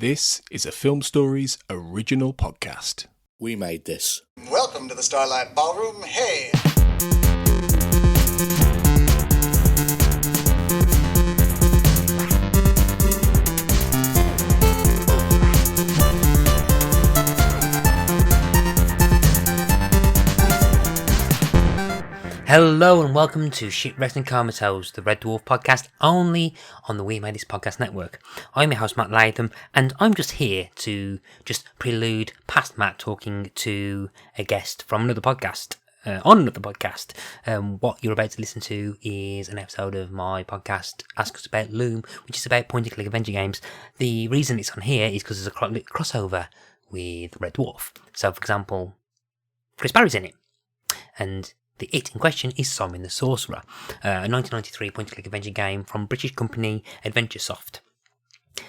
This is a Film Stories original podcast. We made this. Welcome to the Starlight Ballroom. Hey! Hello and welcome to SHIPWRECKED Comatose, the Red Dwarf podcast, only on the We Made This podcast network. I'm your host Matt Latham, and I'm just here to just prelude past Matt talking to a guest from another podcast. On another podcast. What you're about to listen to is an episode of my podcast, Ask Us About Loom, which is about point-and-click adventure games. The reason it's on here is because there's a crossover with Red Dwarf. So, for example, Chris Barrie's in it, and the it in question is Simon The Sorcerer, a 1993 point-and-click adventure game from British company Adventuresoft.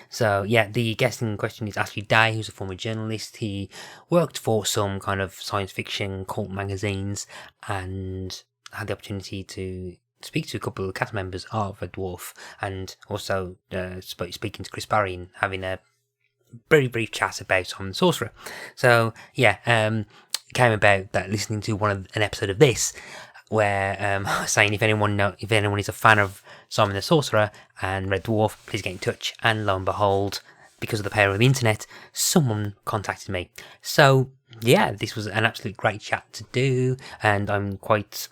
So, yeah, the guest in question is Ashley Day, who's a former journalist. He worked for some kind of science fiction cult magazines and had the opportunity to speak to a couple of the cast members of Red Dwarf, and also speaking to Chris Barrie and having a very brief chat about Simon The Sorcerer. So, yeah, came about that listening to an episode of this where saying if anyone is a fan of Simon the Sorcerer and Red Dwarf, please get in touch. And lo and behold, because of the power of the internet, someone contacted me. So yeah, this was an absolute great chat to do, and I'm quite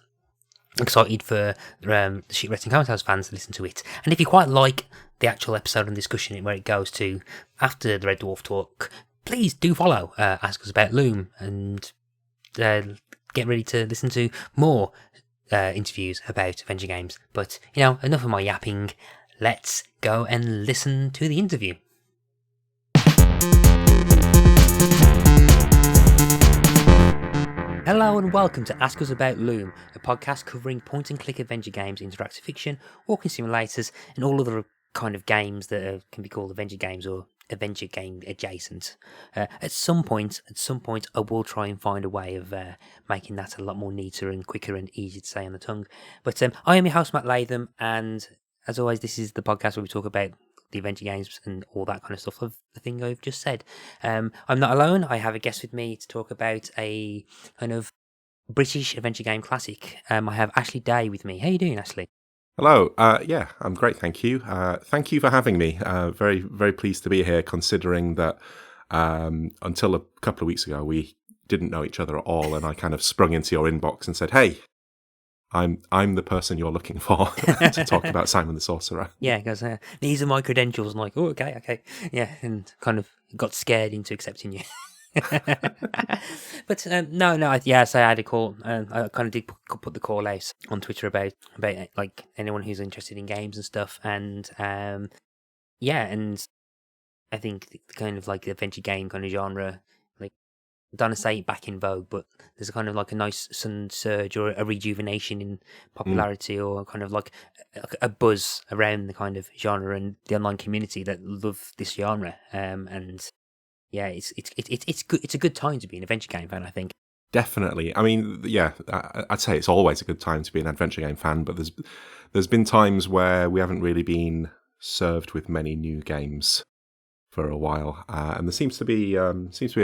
excited for the SHIPWRECKED Comatose fans to listen to it. And if you quite like the actual episode and discussion where it goes to after the Red Dwarf talk, please do follow Ask Us About Loom and get ready to listen to more interviews about adventure games. But, enough of my yapping. Let's go and listen to the interview. Hello and welcome to Ask Us About Loom, a podcast covering point-and-click adventure games, interactive fiction, walking simulators, and all other kind of games that can be called adventure games or adventure game adjacent. At some point, I will try and find a way of making that a lot more neater and quicker and easy to say on the tongue. But I am your host, Matt Latham, and as always, this is the podcast where we talk about the adventure games and all that kind of stuff of the thing I've just said. I'm not alone. I have a guest with me to talk about a kind of British adventure game classic. I have Ashley Day with me. How you doing, Ashley? Hello. Yeah, I'm great, thank you. Thank you for having me. Very, very pleased to be here, considering that until a couple of weeks ago, we didn't know each other at all, and I kind of sprung into your inbox and said, hey, I'm the person you're looking for to talk about Simon the Sorcerer. Yeah, because these are my credentials. And like, oh, okay. Yeah, and kind of got scared into accepting you. But no, so I had a call. I kind of did put the call out on Twitter about like anyone who's interested in games and stuff, and yeah, and I think the kind of like the adventure game kind of genre, like I don't want to say back in vogue, but there's a kind of like a nice sudden surge or a rejuvenation in popularity, or kind of like a buzz around the kind of genre and the online community that love this genre, and yeah, it's good. It's a good time to be an adventure game fan, I think. Definitely. I mean, yeah, I'd say it's always a good time to be an adventure game fan, but there's been times where we haven't really been served with many new games for a while, and there seems to be a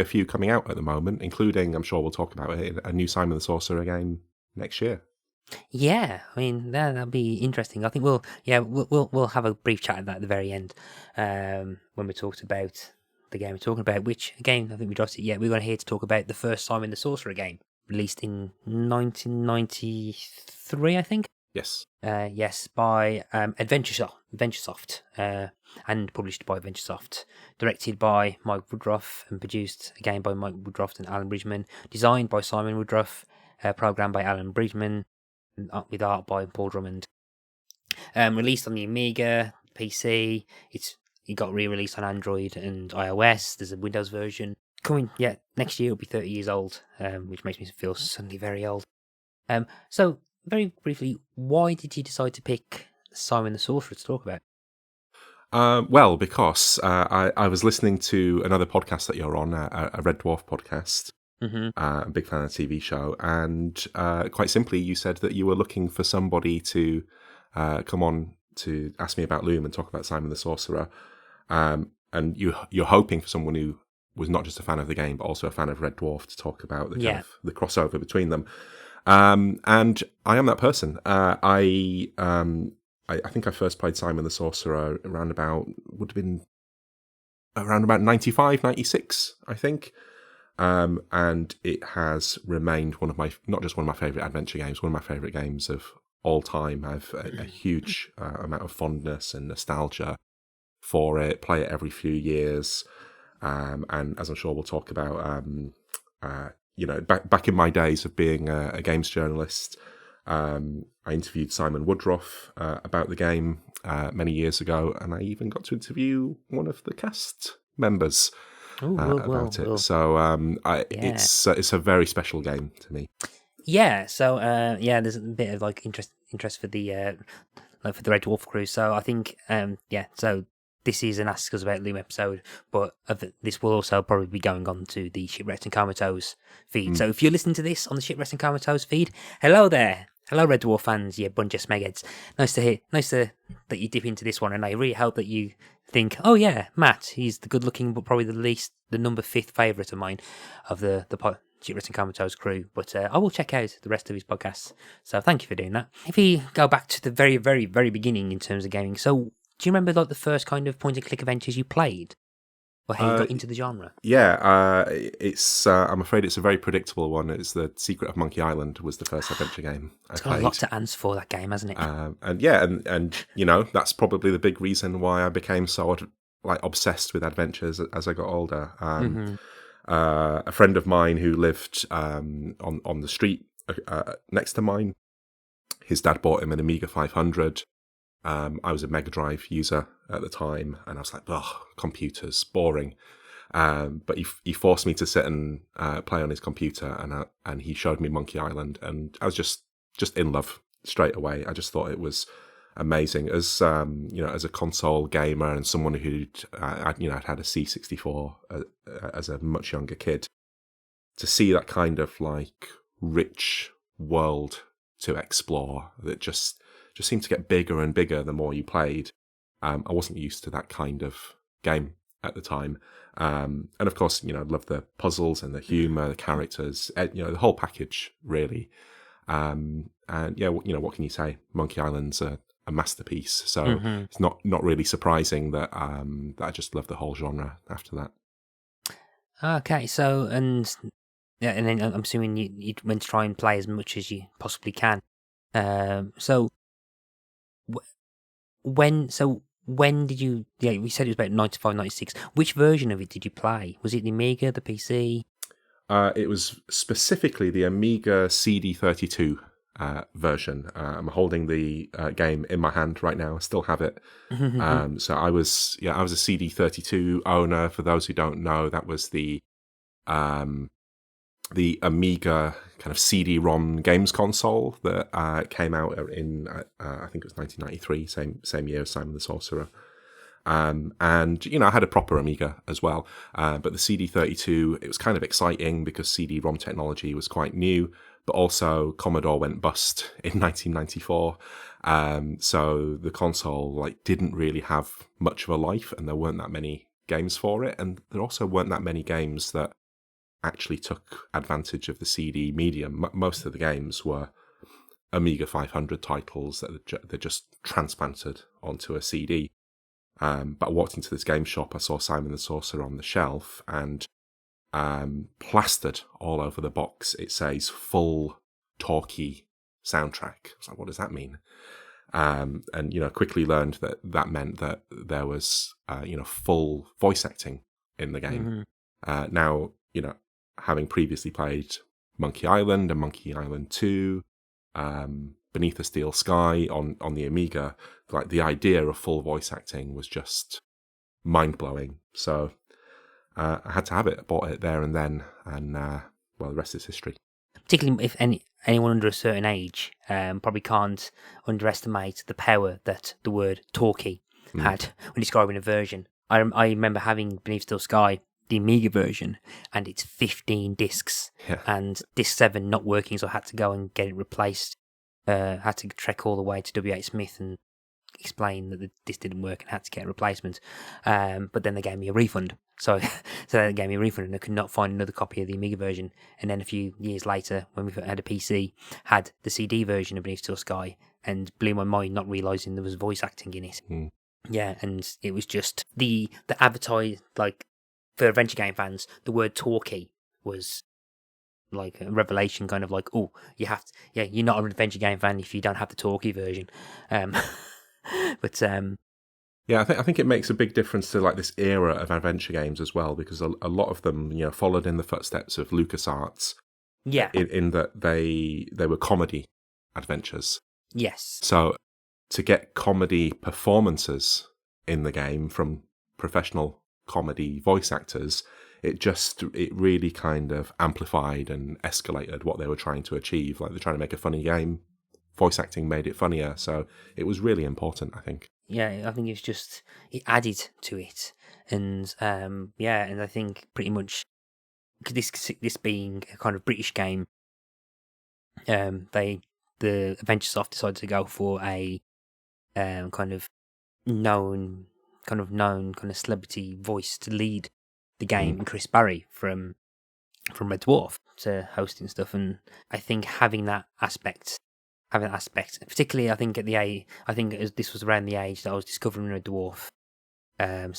few coming out at the moment, including, I'm sure we'll talk about it, a new Simon the Sorcerer game next year. Yeah, I mean that'll be interesting. I think we'll have a brief chat at that at the very end when we talked about the game we're talking about, which again I think we dropped it. Yeah, we're going here to talk about the first Simon the Sorcerer game, released in 1993, I think. Yes. Yes, by Adventuresoft, and published by Adventuresoft, directed by Mike Woodruff and produced again by Mike Woodruff and Alan Bridgman, designed by Simon Woodruff, programmed by Alan Bridgman, with art by Paul Drummond. Released on the Amiga, PC. It got re-released on Android and iOS. There's a Windows version coming. Yeah, next year it'll be 30 years old, which makes me feel suddenly very old. So very briefly, why did you decide to pick Simon the Sorcerer to talk about? Well, because I was listening to another podcast that you're on, a Red Dwarf podcast. Mm-hmm. A big fan of the TV show, and quite simply, you said that you were looking for somebody to come on to ask me about Loom and talk about Simon the Sorcerer. and you're hoping for someone who was not just a fan of the game, but also a fan of Red Dwarf to talk about the kind of the crossover between them. And I am that person. I think I first played Simon the Sorcerer would have been around about 95, 96, I think. And it has remained not just one of my favourite adventure games, one of my favourite games of all time. I have a huge amount of fondness and nostalgia for it. Play it every few years. And as I'm sure we'll talk about, back in my days of being a games journalist, I interviewed Simon Woodruff about the game many years ago, and I even got to interview one of the cast members about it. So it's a very special game to me. Yeah. So there's a bit of like interest for the Red Dwarf crew. So I think so. This is an Ask Us About Loom episode, but this will also probably be going on to the Shipwrecked and Comatose feed. So if you're listening to this on the Shipwrecked and Comatose feed, hello there. Hello, Red Dwarf fans, you bunch of smegheads. Nice that you dip into this one, and I really hope that you think, oh yeah, Matt, he's the good-looking, but probably the number 5th favourite of mine of the Shipwrecked and Comatose crew. But I will check out the rest of his podcasts. So thank you for doing that. If we go back to the very, very, very beginning in terms of gaming, so do you remember like the first kind of point-and-click adventures you played, or how you got into the genre? Yeah, it's. I'm afraid it's a very predictable one. It's The Secret of Monkey Island was the first adventure game I played. It's got a lot to answer for, that game, hasn't it? And that's probably the big reason why I became so obsessed with adventures as I got older. A friend of mine who lived on the street next to mine, his dad bought him an Amiga 500. I was a Mega Drive user at the time, and I was like, "Oh, computers, boring." But he forced me to sit and play on his computer, and he showed me Monkey Island, and I was just in love straight away. I just thought it was amazing as as a console gamer and someone who'd I'd had a C64 as a much younger kid. To see that kind of like rich world to explore that just seemed to get bigger and bigger the more you played. I wasn't used to that kind of game at the time. And of course, I love the puzzles and the humour, the characters, the whole package, really. And what can you say? Monkey Island's a masterpiece. So it's not really surprising that I just love the whole genre after that. Okay, so, and then I'm assuming you went to try and play as much as you possibly can. So when did you? Yeah, we said it was about 95, 96. Which version of it did you play? Was it the Amiga, the PC? It was specifically the Amiga CD32 version. I'm holding the game in my hand right now. I still have it. So I was a CD32 owner. For those who don't know, that was the Amiga kind of CD-ROM games console that came out in I think it was 1993, same year as Simon the Sorcerer. And I had a proper Amiga as well, but the CD32, it was kind of exciting because CD-ROM technology was quite new, but also Commodore went bust in 1994, so the console didn't really have much of a life, and there weren't that many games for it, and there also weren't that many games that actually took advantage of the CD medium. Most of the games were Amiga 500 titles that they just transplanted onto a CD. But I walked into this game shop, I saw Simon the Sorcerer on the shelf, and plastered all over the box, it says full talkie soundtrack. I was like, what does that mean? And quickly learned that meant that there was full voice acting in the game. Now, having previously played Monkey Island and Monkey Island 2, Beneath a Steel Sky on the Amiga, the idea of full voice acting was just mind-blowing. So I had to have it. I bought it there and then, and the rest is history. Particularly if anyone under a certain age probably can't underestimate the power that the word talkie had when describing a version. I remember having Beneath Steel Sky, the Amiga version, and it's 15 discs, and disc 7 not working, so I had to go and get it replaced. Had to trek all the way to W.H. Smith and explain that this didn't work and had to get a replacement. But then they gave me a refund. So they gave me a refund, and I could not find another copy of the Amiga version. And then a few years later, when we had a PC, had the CD version of Beneath Steel Sky, and blew my mind not realising there was voice acting in it. Yeah, and it was just the advertise, like, for adventure game fans, the word talkie was like a revelation, kind of like, oh, you have to, yeah, you're not an adventure game fan if you don't have the talkie version. But yeah, I think it makes a big difference to like this era of adventure games as well, because a lot of them, you know, followed in the footsteps of LucasArts. Yeah. In that they were comedy adventures. Yes. So to get comedy performances in the game from professional comedy voice actors, it really kind of amplified and escalated what they were trying to achieve. Like, they're trying to make a funny game. Voice acting made it funnier, so it was really important, I think. Yeah, I think it's just, it added to it, and yeah, and I think pretty much this being a kind of British game, the Adventuresoft decided to go for a kind of known celebrity voice to lead the game, in Chris Barrie from Red Dwarf, to hosting stuff, and I think having that aspect, particularly I think this was around the age that I was discovering Red Dwarf, and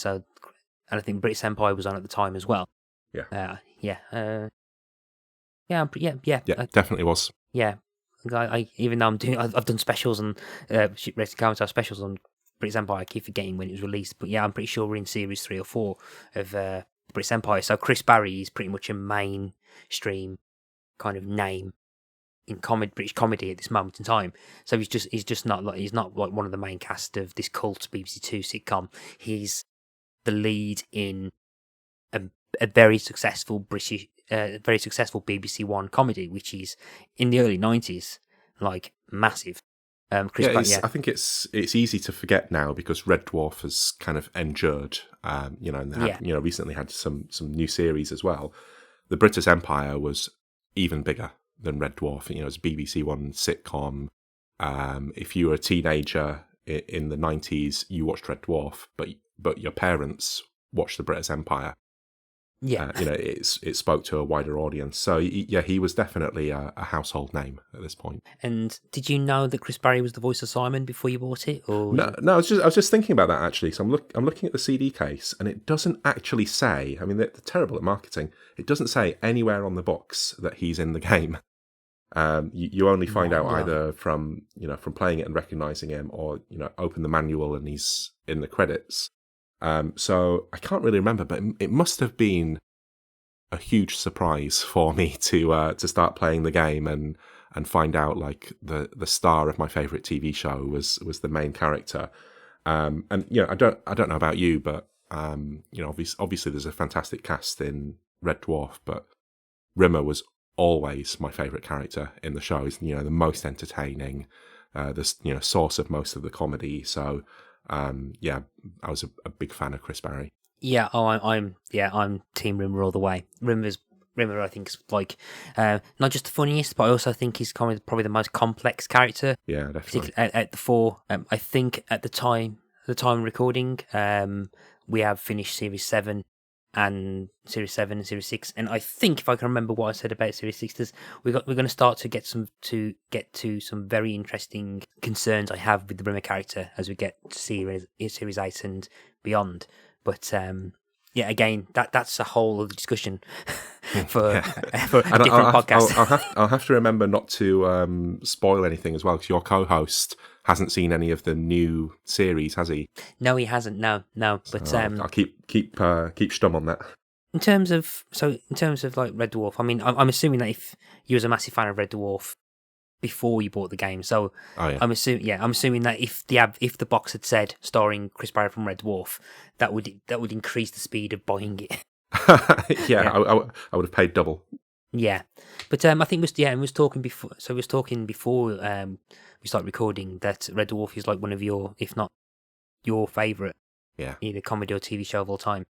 I think British Empire was on at the time as well. Yeah. Definitely was. Yeah, I even though I've done specials on Shipwrecked Comatose specials on British Empire. I keep forgetting when it was released, but yeah, I'm pretty sure we're in series 3 or 4 of British Empire. So Chris Barrie is pretty much a mainstream kind of name in British comedy at this moment in time. So he's not like one of the main cast of this cult BBC Two sitcom. He's the lead in a very successful BBC One comedy, which is in the early 90s, like massive. Chris Barrie, I think it's easy to forget now because Red Dwarf has kind of endured, and they had, recently had some new series as well. The British Empire was even bigger than Red Dwarf. You know, it's a BBC One sitcom. If you were a teenager in the 90s, you watched Red Dwarf, but your parents watched the British Empire. Yeah, it spoke to a wider audience. So yeah, he was definitely a household name at this point. And did you know that Chris Barrie was the voice of Simon before you bought it? Or no, I was just thinking about that actually. So I'm looking at the CD case, and it doesn't actually say. I mean, they're terrible at marketing. It doesn't say anywhere on the box that he's in the game. You only find out either from playing it and recognizing him, or open the manual and he's in the credits. So I can't really remember, but it must have been a huge surprise for me to start playing the game and find out like the star of my favorite TV show was the main character. And I don't know about you, but obviously there's a fantastic cast in Red Dwarf, but Rimmer was always my favorite character in the show. He's the most entertaining, the source of most of the comedy. So. I was a big fan of Chris Barrie. Yeah, I'm Team Rimmer all the way. Rimmer, I think, is like not just the funniest, but I also think he's probably the most complex character. Yeah, definitely. At the 4, I think at the time of recording, we have finished Series 7 and Series 6, and I think if I can remember what I said about Series 6, we're going to start to get to some very interesting concerns I have with the Rimmer character as we get to Series 8 and beyond. But again, that's a whole other discussion for a different podcast. I'll have to remember not to spoil anything as well, because your co-host hasn't seen any of the new series, has he? No, he hasn't. No. But so I'll keep stum on that. In terms of like Red Dwarf, I mean, I'm assuming that if you was a massive fan of Red Dwarf before you bought the game, so I'm assuming that if the box had said starring Chris Barrie from Red Dwarf, that would increase the speed of buying it. I would have paid double. Yeah, but I think we was talking before. So we was talking before we started recording that Red Dwarf is like one of your, if not your favourite, either comedy or TV show of all time.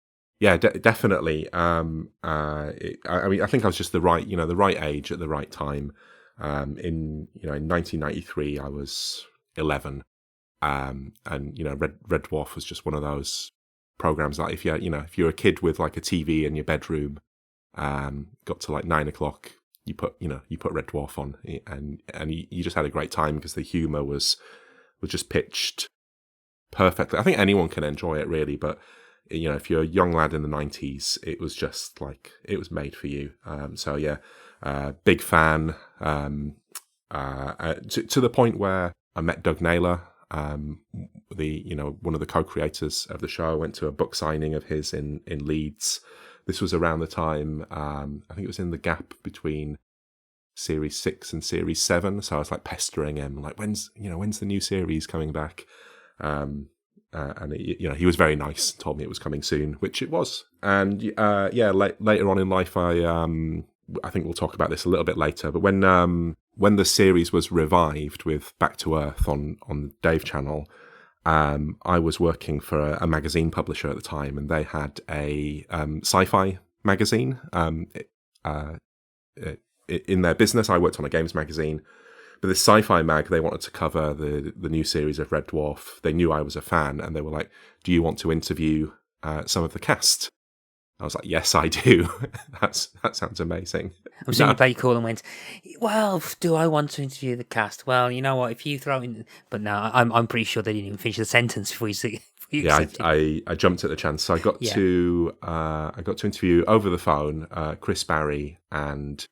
Yeah, definitely. I mean, I think I was just the right age at the right time. In 1993, I was 11, And Red Dwarf was just one of those programs that if you're a kid with like a TV in your bedroom, got to like 9 o'clock, you put Red Dwarf on, and you just had a great time because the humor was just pitched perfectly. I think anyone can enjoy it really, but if you're a young lad in the 90s, it was just like it was made for you. Big fan, to the point where I met Doug Naylor, one of the co-creators of the show. I went to a book signing of his in Leeds. This was around the time, I think it was in the gap between Series 6 and Series 7, so I was like pestering him, like, when's the new series coming back? And he was very nice, told me it was coming soon, which it was. And later on in life, I think we'll talk about this a little bit later, but when the series was revived with Back to Earth on the Dave channel, I was working for a magazine publisher at the time, and they had a sci-fi magazine. In their business, I worked on a games magazine, but this sci-fi mag, they wanted to cover the new series of Red Dwarf. They knew I was a fan, and they were like, "Do you want to interview some of the cast?" I was like, "Yes, I do." That sounds amazing. I'm assuming you played cool and went, "Well, do I want to interview the cast?" Well, you know what? If you throw in, but no, I'm pretty sure they didn't even finish the sentence before you see. I jumped at the chance. So I got to interview over the phone Chris Barrie and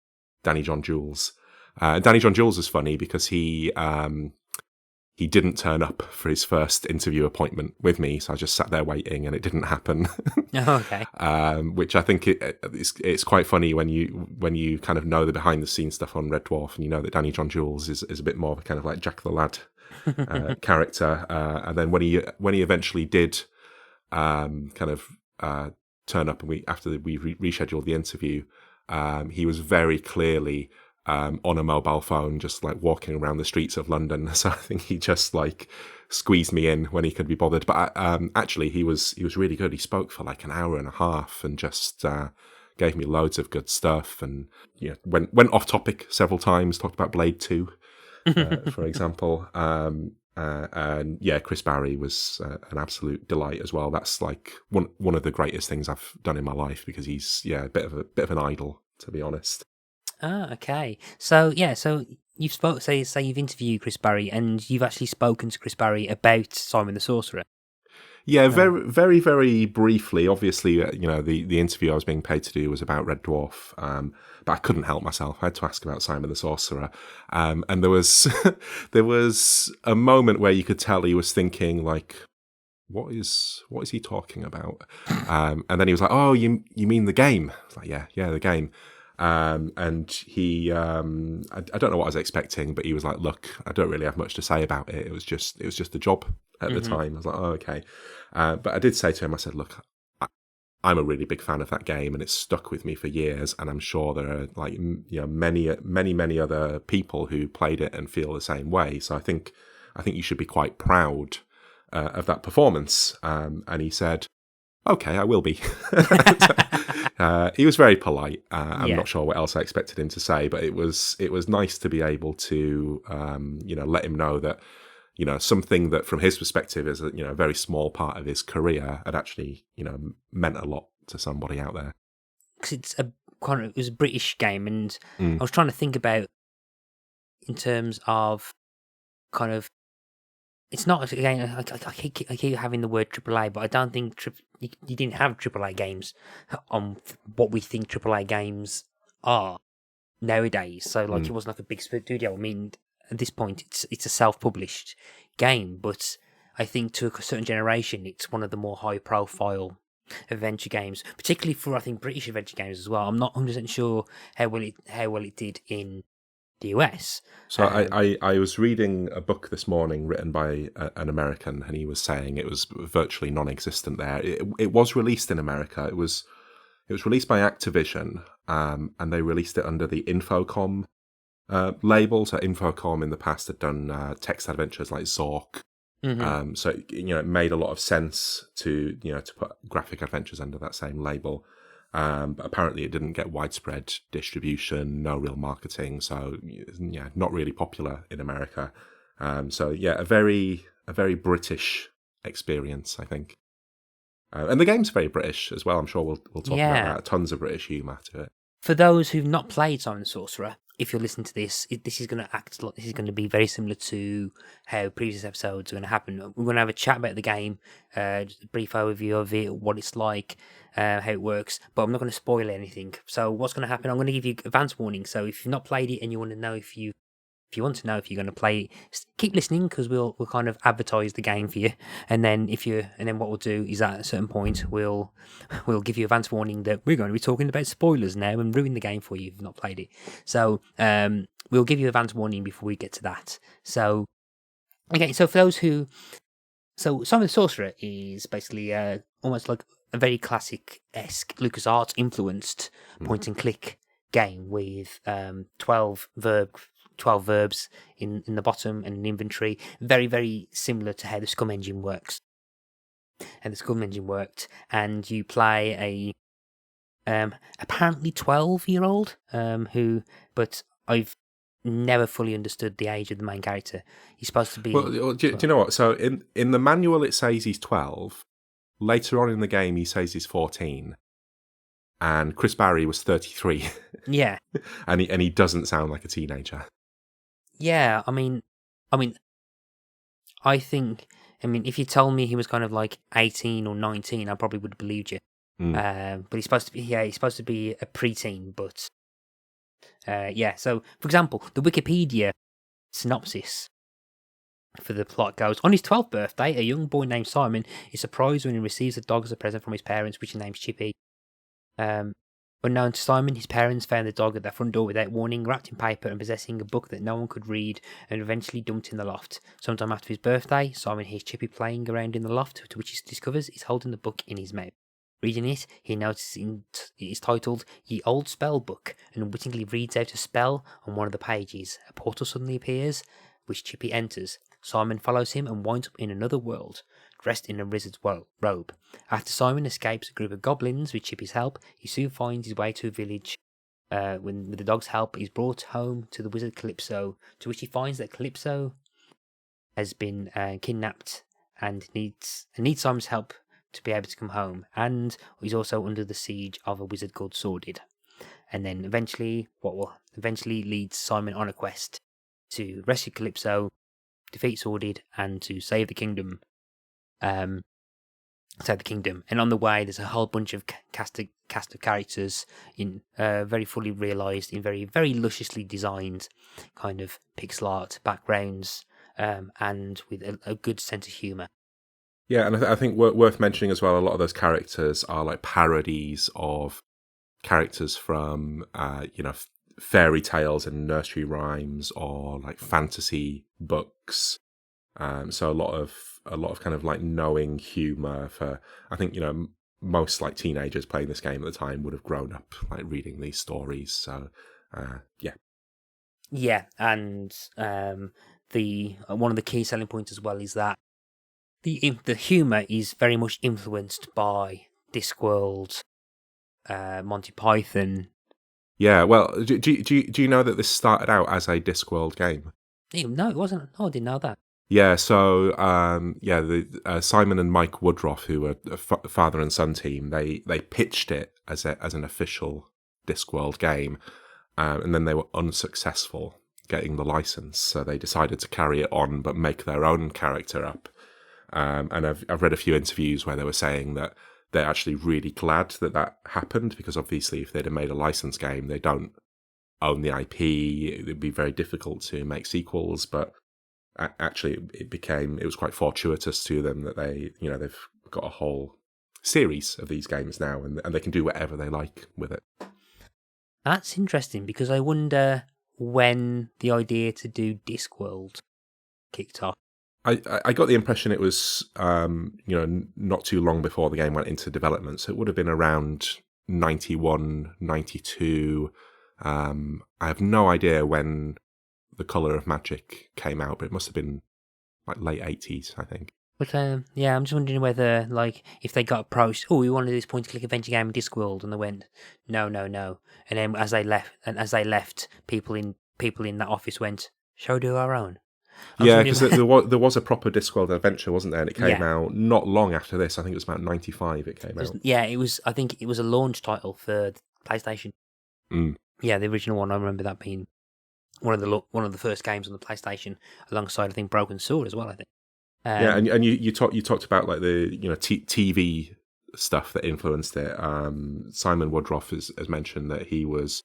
Danny John Jules. Danny John Jules is funny because he didn't turn up for his first interview appointment with me, so I just sat there waiting, and it didn't happen. Oh, okay. Which I think it's quite funny when you kind of know the behind the scenes stuff on Red Dwarf, and you know that Danny John Jules is a bit more of a kind of like Jack the Lad character. And then when he eventually did turn up, and after we rescheduled the interview, he was very clearly on a mobile phone, just like walking around the streets of London. So I think he just like squeezed me in when he could be bothered. But actually, he was really good. He spoke for like an hour and a half and just gave me loads of good stuff. And went off topic several times. Talked about Blade 2, for example. Chris Barrie was an absolute delight as well. That's like one of the greatest things I've done in my life, because he's a bit of an idol, to be honest. Ah, okay. So you've say you've interviewed Chris Barrie, and you've actually spoken to Chris Barrie about Simon the Sorcerer. Yeah, very, very, very briefly. Obviously, the interview I was being paid to do was about Red Dwarf, but I couldn't help myself. I had to ask about Simon the Sorcerer, and there was a moment where you could tell he was thinking like, what is he talking about? And then he was like, "Oh, you mean the game?" I was like, "Yeah, the game." And he, I don't know what I was expecting, but he was like, "Look, I don't really have much to say about it. It was just a job at the time." I was like, "Oh, okay." But I did say to him, I said, "Look, I'm a really big fan of that game, and it's stuck with me for years. And I'm sure there are like many other people who played it and feel the same way. So I think you should be quite proud of that performance." And he said, "Okay, I will be." He was very polite. I'm not sure what else I expected him to say, but it was nice to be able to let him know that something that from his perspective is a very small part of his career had actually meant a lot to somebody out there. Because it was a British game, and I was trying to think about in terms of kind of. It's not, again, I keep having the word AAA, but I don't think you didn't have AAA games on what we think AAA games are nowadays. So, it wasn't like a big studio. I mean, at this point, it's a self-published game, but I think to a certain generation, it's one of the more high-profile adventure games, particularly for, I think, British adventure games as well. I'm not 100% sure how well it did in the US. So I was reading a book this morning written by an American, and he was saying it was virtually non-existent there. It was released in America. It was released by Activision, and they released it under the Infocom label. So Infocom in the past had done text adventures like Zork. Mm-hmm. So it made a lot of sense to put graphic adventures under that same label. But apparently it didn't get widespread distribution, no real marketing, so not really popular in America. A very very British experience, I think. And the game's very British as well. I'm sure we'll talk about that. Tons of British humour to it. For those who've not played Simon the Sorcerer, if you're listening to this, this is going to act like this is going to be very similar to how previous episodes are going to happen. We're going to have a chat about the game, just a brief overview of it, what it's like, how it works, but I'm not going to spoil anything. So what's going to happen? I'm going to give you advance warning. So if you've not played it and you want to know if you want to know if you're going to play it, keep listening because we'll kind of advertise the game for you, and then what we'll do is at a certain point we'll give you advance warning that we're going to be talking about spoilers now and ruin the game for you if you've not played it. So we'll give you advance warning before we get to that. So okay, so for those who, so Simon the Sorcerer is basically almost like a very classic-esque LucasArts influenced point and click game with 12 verbs in the bottom and an inventory. Very, very similar to how the Scum engine works. And the Scum engine worked, and you play a apparently 12-year-old but I've never fully understood the age of the main character. He's supposed to be... Well, do you know what? So in the manual it says he's 12. Later on in the game he says he's 14. And Chris Barrie was 33. Yeah. and he doesn't sound like a teenager. Yeah, I mean, if you told me he was kind of like 18 or 19, I probably would have believed you. But he's supposed to be a preteen, but so, for example, the Wikipedia synopsis for the plot goes, on his 12th birthday, a young boy named Simon is surprised when he receives a dog as a present from his parents, which he names Chippy. Unknown to Simon, his parents found the dog at their front door without warning, wrapped in paper and possessing a book that no one could read, and eventually dumped in the loft. Sometime after his birthday, Simon hears Chippy playing around in the loft, to which he discovers he's holding the book in his mouth. Reading it, he notices it is titled Ye Old Spell Book, and unwittingly reads out a spell on one of the pages. A portal suddenly appears, which Chippy enters. Simon follows him and winds up in another world, dressed in a wizard's robe. After Simon escapes a group of goblins with Chippy's help, he soon finds his way to a village. With the dog's help, he's brought home to the wizard Calypso, to which he finds that Calypso has been kidnapped and needs Simon's help to be able to come home. And he's also under the siege of a wizard called Sordid. And then eventually, what will eventually lead Simon on a quest to rescue Calypso, defeat Sordid, and to save the kingdom. And on the way there's a whole bunch of cast of characters in very fully realised, in very, very lusciously designed kind of pixel art backgrounds, and with a good sense of humour. Yeah, and I think worth mentioning as well, a lot of those characters are like parodies of characters from fairy tales and nursery rhymes or like fantasy books. So a lot of kind of like knowing humour for, I think, most like teenagers playing this game at the time would have grown up like reading these stories. So yeah. Yeah, and the one of the key selling points as well is that the humour is very much influenced by Discworld, Monty Python. Yeah, well, do you know that this started out as a Discworld game? No, it wasn't. Oh, I didn't know that. Yeah, so the Simon and Mike Woodruff, who were a father and son team, they pitched it as an official Discworld game, and then they were unsuccessful getting the license, so they decided to carry it on but make their own character up. And I've read a few interviews where they were saying that they're actually really glad that happened, because obviously if they'd have made a license game, they don't own the IP. It would be very difficult to make sequels, but actually it was quite fortuitous to them that they've got a whole series of these games now, and they can do whatever they like with it. That's interesting, because I wonder when the idea to do Discworld kicked off. I got the impression it was not too long before the game went into development, so it would have been around 91, 92. I have no idea when The Colour of Magic came out, but it must have been like late 80s, I think. But yeah, I'm just wondering whether, like, if they got approached, oh, we want to do this point-and-click adventure game in Discworld, and they went, no, and then as they left, people in that office went, shall we do our own? Yeah, because there was a proper Discworld adventure, wasn't there? And it came Yeah. out not long after this. I think it was about 95 it came out. Yeah, it was. I think it was a launch title for PlayStation. Mm. Yeah, the original one. I remember that being one of the first games on the PlayStation, alongside I think Broken Sword as well. I think. Yeah, and you talked about like the TV stuff that influenced it. Simon Woodruff has mentioned that he was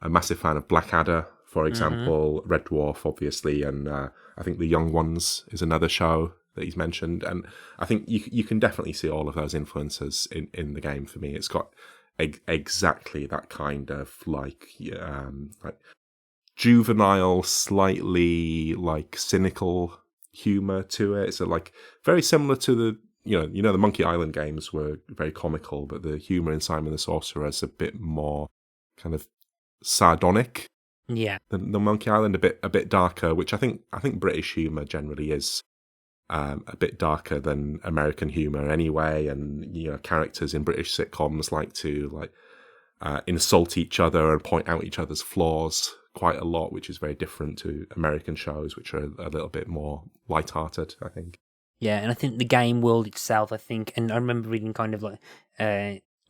a massive fan of Blackadder, for example, Red Dwarf, obviously, and I think The Young Ones is another show that he's mentioned. And I think you can definitely see all of those influences in the game. For me, it's got exactly that kind of like juvenile, slightly like cynical humor to it. It's like very similar to the the Monkey Island games were very comical, but the humor in Simon the Sorcerer is a bit more kind of sardonic. Yeah, The Monkey Island a bit darker, which I think British humor generally is a bit darker than American humor anyway. And characters in British sitcoms like to insult each other and point out each other's flaws quite a lot, which is very different to American shows, which are a little bit more lighthearted, I think. yeah, and I think the game world itself, and I remember reading kind of like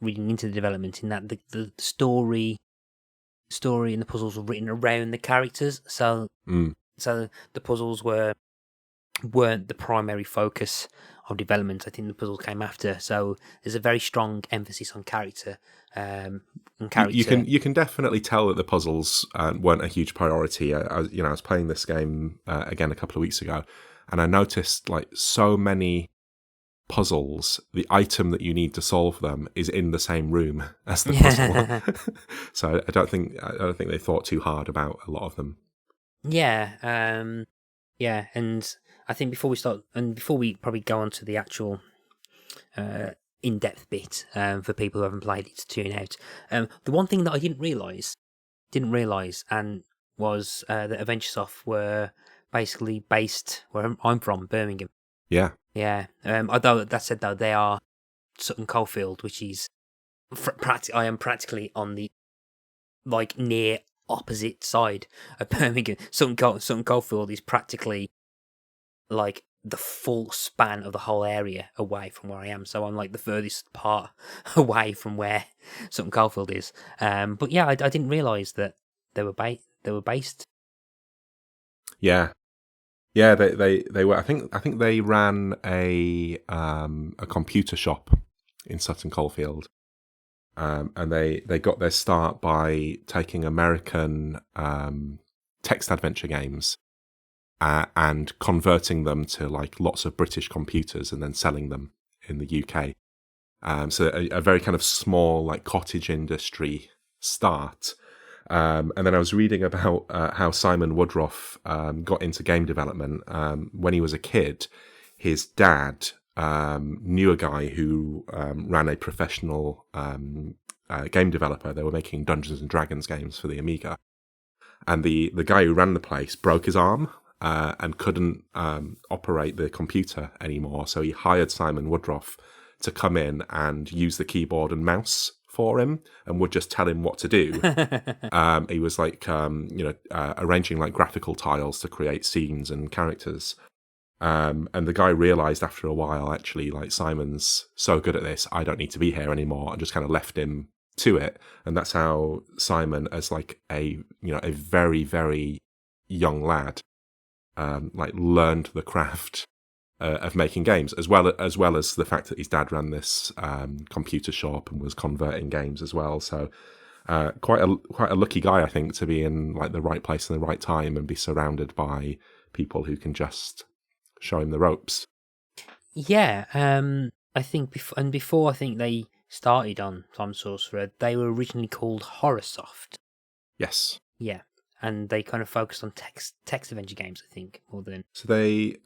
reading into the development in that the story and the puzzles were written around the characters, so the puzzles weren't the primary focus of development. I think the puzzles came after, so there's a very strong emphasis on character. You can definitely tell that the puzzles weren't a huge priority. I was playing this game again a couple of weeks ago, and I noticed like so many puzzles, the item that you need to solve them is in the same room as the puzzle. So I don't think they thought too hard about a lot of them. Yeah, and I think before we probably go on to the actual in-depth bit for people who haven't played it to tune out, the one thing that I didn't realise, and was that Adventuresoft were basically based where I'm from, Birmingham. Yeah. Yeah. Although that said, though, they are Sutton Coldfield, which is I am practically on the near opposite side of Birmingham. Sutton Coldfield is practically like the full span of the whole area away from where I am. So I'm like the furthest part away from where Sutton Coldfield is. But yeah, I didn't realise that they were based. Yeah. Yeah, they were. I think they ran a computer shop in Sutton Coldfield, and they got their start by taking American text adventure games and converting them to like lots of British computers and then selling them in the UK. So a very kind of small like cottage industry start. And then I was reading about how Simon Woodruff got into game development. When he was a kid, his dad knew a guy who ran a professional game developer. They were making Dungeons and Dragons games for the Amiga. And the guy who ran the place broke his arm and couldn't operate the computer anymore. So he hired Simon Woodruff to come in and use the keyboard and mouse for him and would just tell him what to do. He was like, arranging like graphical tiles to create scenes and characters. And the guy realized after a while, actually, like Simon's so good at this, I don't need to be here anymore, and just kind of left him to it. And that's how Simon, as like a very, very young lad, learned the craft of making games, as well as the fact that his dad ran this computer shop and was converting games as well. So quite a lucky guy, I think, to be in like the right place in the right time and be surrounded by people who can just show him the ropes. Yeah, I think before I think they started on Simon Sorcerer, they were originally called Horrorsoft. Yes. Yeah, and they kind of focused on text adventure games, I think, more than. So they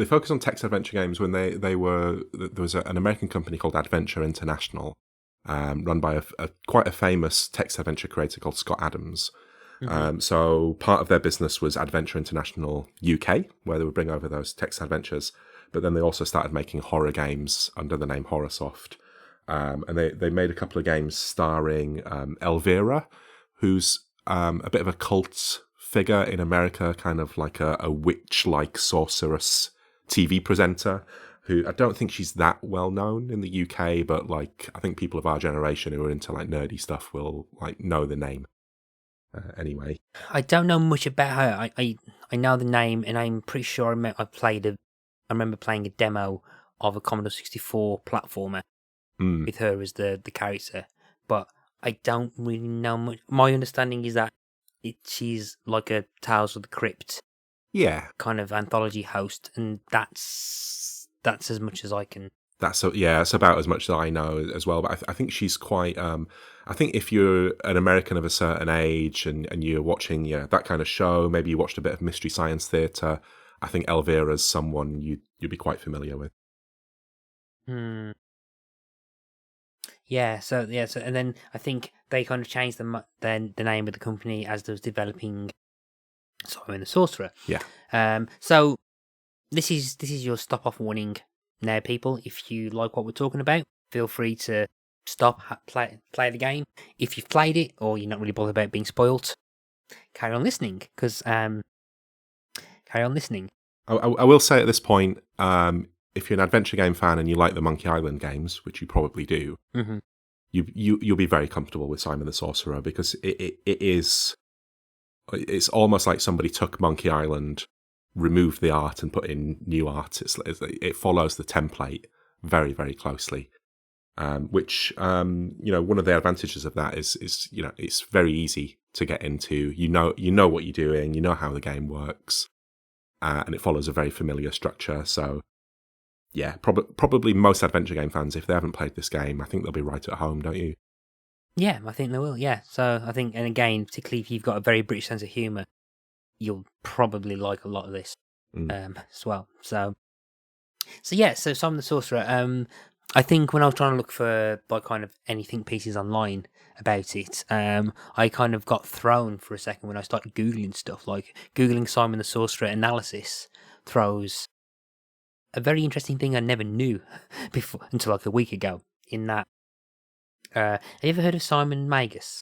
focused on text adventure games when there was an American company called Adventure International, run by quite a famous text adventure creator called Scott Adams. Mm-hmm. So part of their business was Adventure International UK, where they would bring over those text adventures, but then they also started making horror games under the name Horrorsoft. And they made a couple of games starring Elvira, who's a bit of a cult figure in America, kind of like a witch-like sorceress TV presenter, who I don't think she's that well known in the UK, but like I think people of our generation who are into like nerdy stuff will like know the name. Anyway, I don't know much about her. I know the name, and I'm pretty sure I remember playing a demo of a Commodore 64 platformer with her as the character, but I don't really know much. My understanding is that she's like a Tales of the Crypt kind of anthology host, and that's as much as I can. That's about as much that I know as well. But I think she's quite. I think if you're an American of a certain age and you're watching that kind of show, maybe you watched a bit of Mystery Science Theatre, I think Elvira's someone you'd be quite familiar with. Yeah. So and then I think they kind of changed the name of the company as they was developing Simon the Sorcerer. Yeah. So this is your stop off warning now, people. If you like what we're talking about, feel free to stop, play the game. If you've played it or you're not really bothered about being spoilt, carry on listening, because carry on listening. I will say at this point, if you're an adventure game fan and you like the Monkey Island games, which you probably do, you'll be very comfortable with Simon the Sorcerer, because it's almost like somebody took Monkey Island, removed the art and put in new art. It follows the template very, very closely. Which one of the advantages of that is it's very easy to get into. You know what you're doing. You know how the game works, and it follows a very familiar structure. So, yeah, probably most adventure game fans, if they haven't played this game, I think they'll be right at home, don't you? Yeah, I think they will. Yeah, so I think, and again, particularly if you've got a very British sense of humour, you'll probably like a lot of this as well. So Simon the Sorcerer. I think when I was trying to look for like kind of anything pieces online about it, I kind of got thrown for a second when I started Googling stuff. Like Googling Simon the Sorcerer analysis throws a very interesting thing I never knew before until like a week ago. In that, have you ever heard of Simon Magus?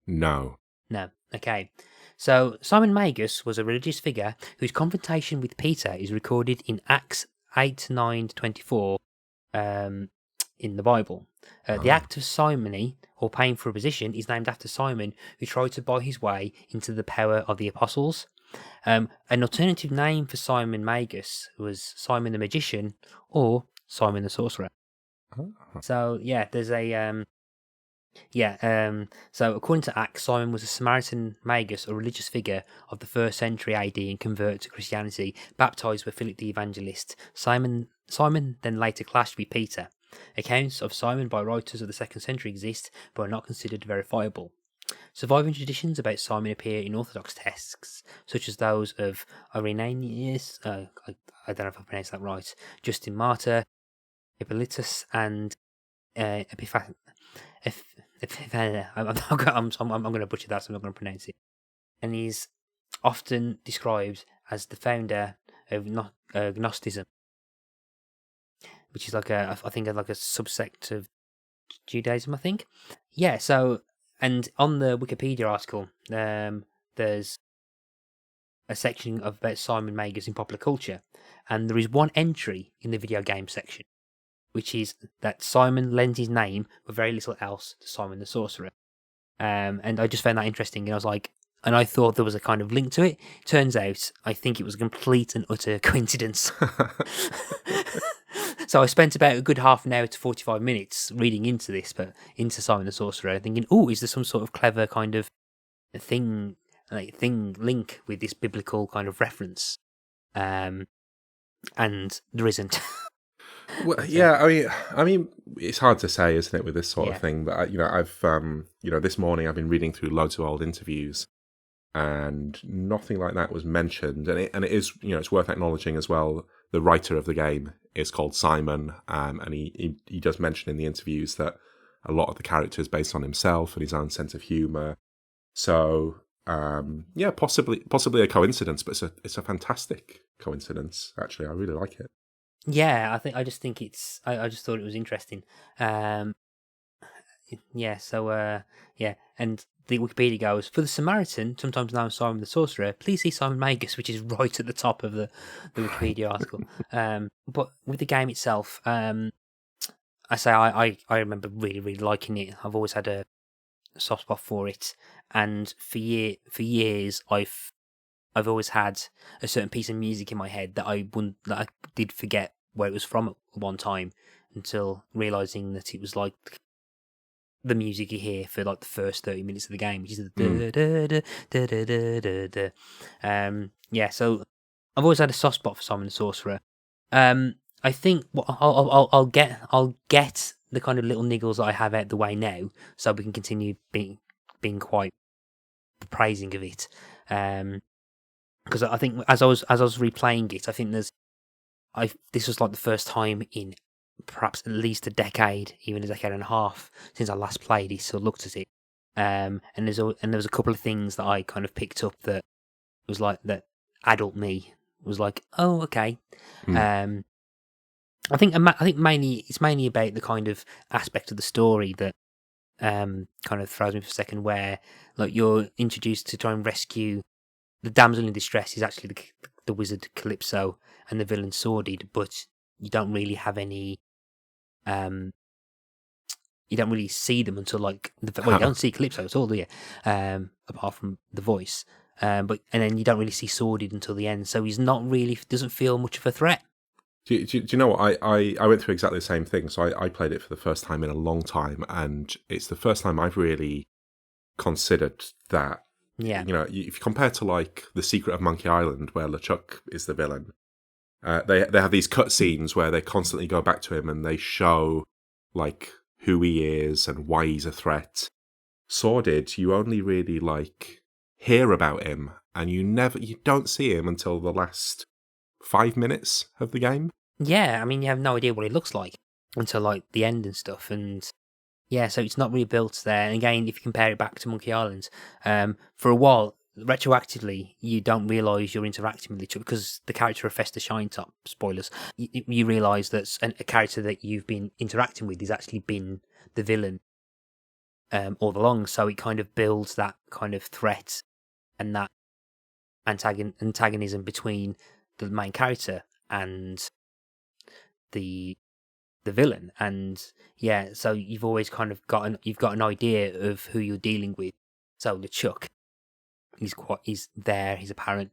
No. No. Okay. So Simon Magus was a religious figure whose confrontation with Peter is recorded in Acts 8:9-24. In the Bible. The act of simony, or paying for a position, is named after Simon, who tried to buy his way into the power of the apostles. An alternative name for Simon Magus was Simon the Magician or Simon the Sorcerer. So, yeah, there's a... so according to Acts, Simon was a Samaritan Magus, a religious figure of the 1st century AD and converted to Christianity, baptized by Philip the Evangelist. Simon then later clashed with Peter. Accounts of Simon by writers of the 2nd century exist, but are not considered verifiable. Surviving traditions about Simon appear in Orthodox texts, such as those of Irenaeus, I don't know if I pronounced that right, Justin Martyr, Hippolytus, and Epiphanes. I'm going to butcher that, so I'm not going to pronounce it. And he's often described as the founder of Gnosticism, which is like a subsect of Judaism, I think. Yeah. So, and on the Wikipedia article, there's a section about Simon Magus in popular culture, and there is one entry in the video game section, which is that Simon lends his name with very little else to Simon the Sorcerer. And I just found that interesting, and I was like, and I thought there was a kind of link to it. Turns out, I think it was a complete and utter coincidence. So I spent about a good half an hour to 45 minutes reading into Simon the Sorcerer, thinking, oh, is there some sort of clever kind of thing link with this biblical kind of reference? And there isn't. Well, yeah, I mean, it's hard to say, isn't it, with this sort of thing? But I've this morning I've been reading through loads of old interviews, and nothing like that was mentioned. And it is, it's worth acknowledging as well. The writer of the game is called Simon, and he does mention in the interviews that a lot of the character is based on himself and his own sense of humour. So, possibly a coincidence, but it's a fantastic coincidence. Actually, I really like it. Yeah, I just think it's. I just thought it was interesting. And the Wikipedia goes, for the Samaritan, sometimes known as Simon the Sorcerer, please see Simon Magus, which is right at the top of the Wikipedia article. But with the game itself, I say I remember really, really liking it. I've always had a soft spot for it, and for years I've always had a certain piece of music in my head that I did forget where it was from at one time, until realizing that it was like the music you hear for like the first 30 minutes of the game, which is the yeah. So I've always had a soft spot for Simon the Sorcerer. I think I'll get the kind of little niggles that I have out the way now, so we can continue being quite praising of it. Because I think as I was replaying it, I think this was like the first time in perhaps at least a decade, even a decade and a half, since I last played it, so looked at it. And there was a couple of things that I kind of picked up that was like that adult me was like, oh, okay. I think mainly it's mainly about the kind of aspect of the story that kind of throws me for a second, where like you're introduced to try and rescue the damsel in distress is actually the wizard Calypso and the villain Sordid, but you don't really have any you don't really see them until like you don't see Calypso at all, do you? Apart from the voice, and then you don't really see Sordid until the end, so he's not really doesn't feel much of a threat. Do you know what? I went through exactly the same thing. So I played it for the first time in a long time, and it's the first time I've really considered that. Yeah. You know, if you compare to like The Secret of Monkey Island, where LeChuck is the villain, they have these cutscenes where they constantly go back to him and they show like who he is and why he's a threat. Sordid, you only really like hear about him, and you don't see him until the last 5 minutes of the game. Yeah, I mean, you have no idea what it looks like until like the end and stuff, and yeah, so it's not really built there. And again, if you compare it back to Monkey Island, for a while, retroactively, you don't realise you're interacting with each other because the character of Fester Shinetop, spoilers, you realise that a character that you've been interacting with has actually been the villain all along. So it kind of builds that kind of threat and that antagonism between the main character and the villain, and yeah, so you've always kind of got an idea of who you're dealing with. So LeChuck, he's there, he's apparent,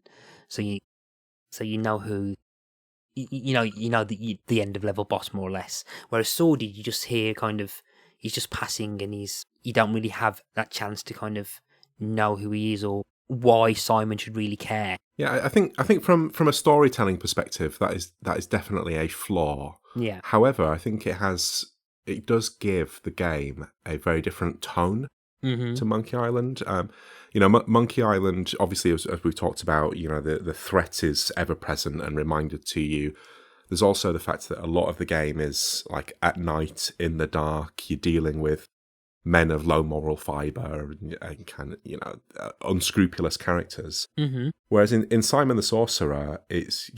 so you know who you know the end of level boss more or less. Whereas Sordid, you just hear kind of he's just passing, and you don't really have that chance to kind of know who he is or why Simon should really care. Yeah, I think from a storytelling perspective, that is definitely a flaw. Yeah. However, I think it does give the game a very different tone to Monkey Island. Monkey Island, obviously, as we've talked about, the threat is ever present and reminded to you. There's also the fact that a lot of the game is like at night in the dark. You're dealing with men of low moral fibre and kind of, unscrupulous characters. Mm-hmm. Whereas in Simon the Sorcerer, it's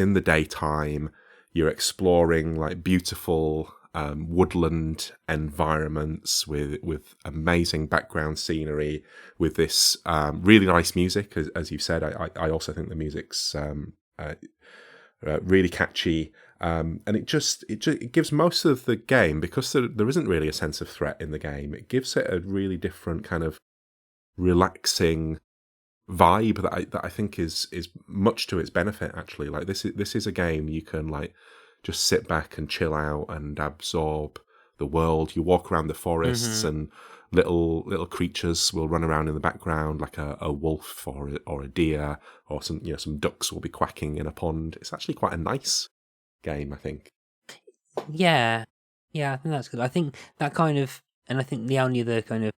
in the daytime. You're exploring like beautiful woodland environments with amazing background scenery, with this really nice music. As you've said, I also think the music's really catchy. And it gives most of the game, because there isn't really a sense of threat in the game, it gives it a really different kind of relaxing vibe that I think is much to its benefit, actually. Like this is a game you can like just sit back and chill out and absorb the world. You walk around the forests and little creatures will run around in the background, like a wolf or a deer, or some ducks will be quacking in a pond. It's actually quite a nice game, I think. Yeah, I think that's good. I think that kind of, and I think the only other kind of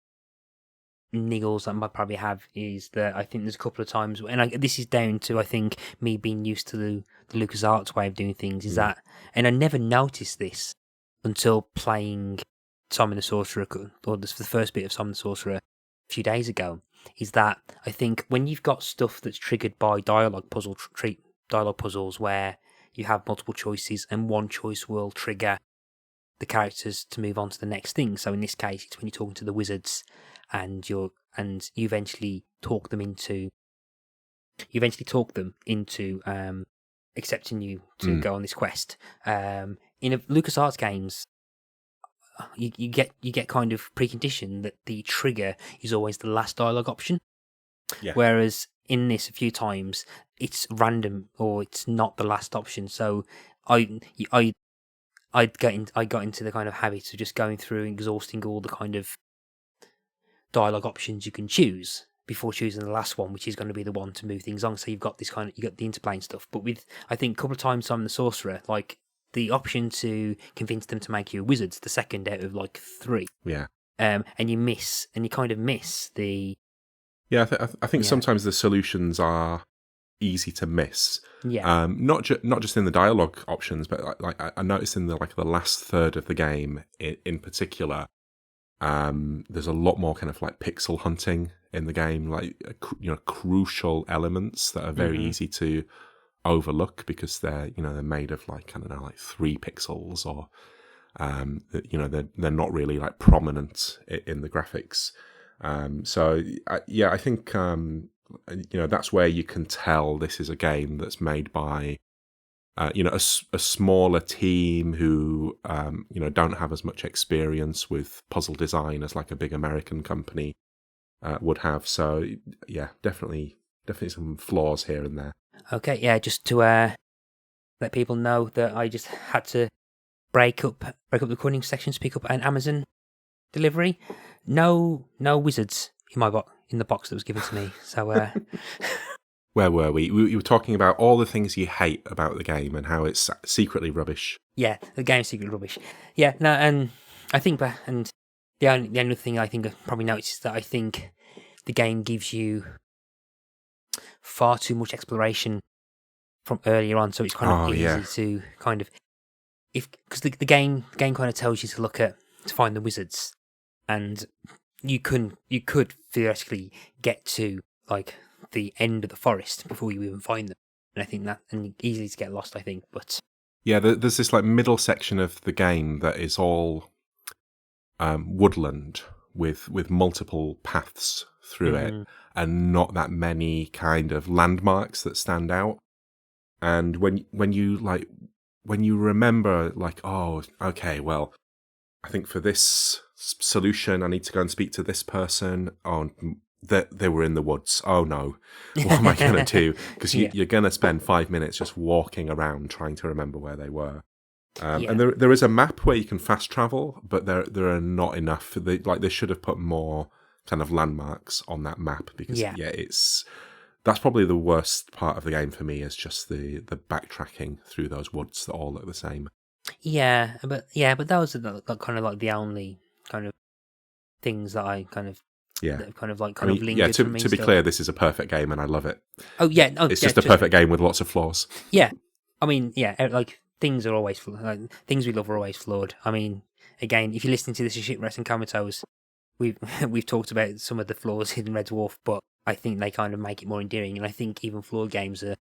niggles that I might probably have is that I think there's a couple of times, and this is down to, I think, me being used to the LucasArts way of doing things, is that, and I never noticed this until playing Simon the Sorcerer, or the first bit of Simon the Sorcerer a few days ago, is that I think when you've got stuff that's triggered by dialogue puzzles where you have multiple choices and one choice will trigger the characters to move on to the next thing. So in this case, it's when you're talking to the wizards and you're and you eventually talk them into accepting you to go on this quest. In LucasArts games, you get kind of preconditioned that the trigger is always the last dialogue option. Yeah. Whereas in this, a few times it's random or it's not the last option. So I got into the kind of habit of just going through and exhausting all the kind of dialogue options you can choose before choosing the last one, which is going to be the one to move things on. So you got the interplay and stuff. But with, I think, a couple of times Simon the Sorcerer, like the option to convince them to make you a wizard's the second out of like 3. Yeah. And you kind of miss the. Yeah, I think sometimes the solutions are easy to miss. Yeah. Not just in the dialogue options, but like I noticed in the last third of the game in particular, there's a lot more kind of like pixel hunting in the game, like crucial elements that are very easy to overlook because they're made of like, I don't know, like 3 pixels, or they're not really like prominent in the graphics. So I think that's where you can tell this is a game that's made by a smaller team who don't have as much experience with puzzle design as like a big American company would have. So yeah, definitely some flaws here and there. Okay, yeah, just to let people know that I just had to break up the recording section to pick up an Amazon delivery. No wizards in the box that was given to me. So where were we? We were talking about all the things you hate about the game and how it's secretly rubbish. Yeah, the game's secretly rubbish. Yeah, no, and I think and the only thing I think I've probably noticed is that I think the game gives you far too much exploration from earlier on, so it's kind of easy to kind of because the game kind of tells you to find the wizards, and you could theoretically get to like the end of the forest before you even find them, and I think that and easily to get lost. I think, but yeah, there's this like middle section of the game that is all woodland with multiple paths through it, and not that many kind of landmarks that stand out. And when you remember, like, oh, okay, well, I think for this solution, I need to go and speak to this person. Oh, they were in the woods. Oh no, what am I going to do? Because you're going to spend 5 minutes just walking around trying to remember where they were. And there is a map where you can fast travel, but there are not enough. They should have put more kind of landmarks on that map because that's probably the worst part of the game for me, is just the backtracking through those woods that all look the same. Yeah, but those are kind of like the only kind of things that I kind of lingered for me. To be clear, this is a perfect game and I love it. Oh yeah, it's just a perfect game with lots of flaws. Yeah, I mean, like things are always things we love are always flawed. I mean, again, if you're listening to this is Shipwrecked Comatose, we've talked about some of the flaws in Red Dwarf, but I think they kind of make it more endearing, and I think even flawed games are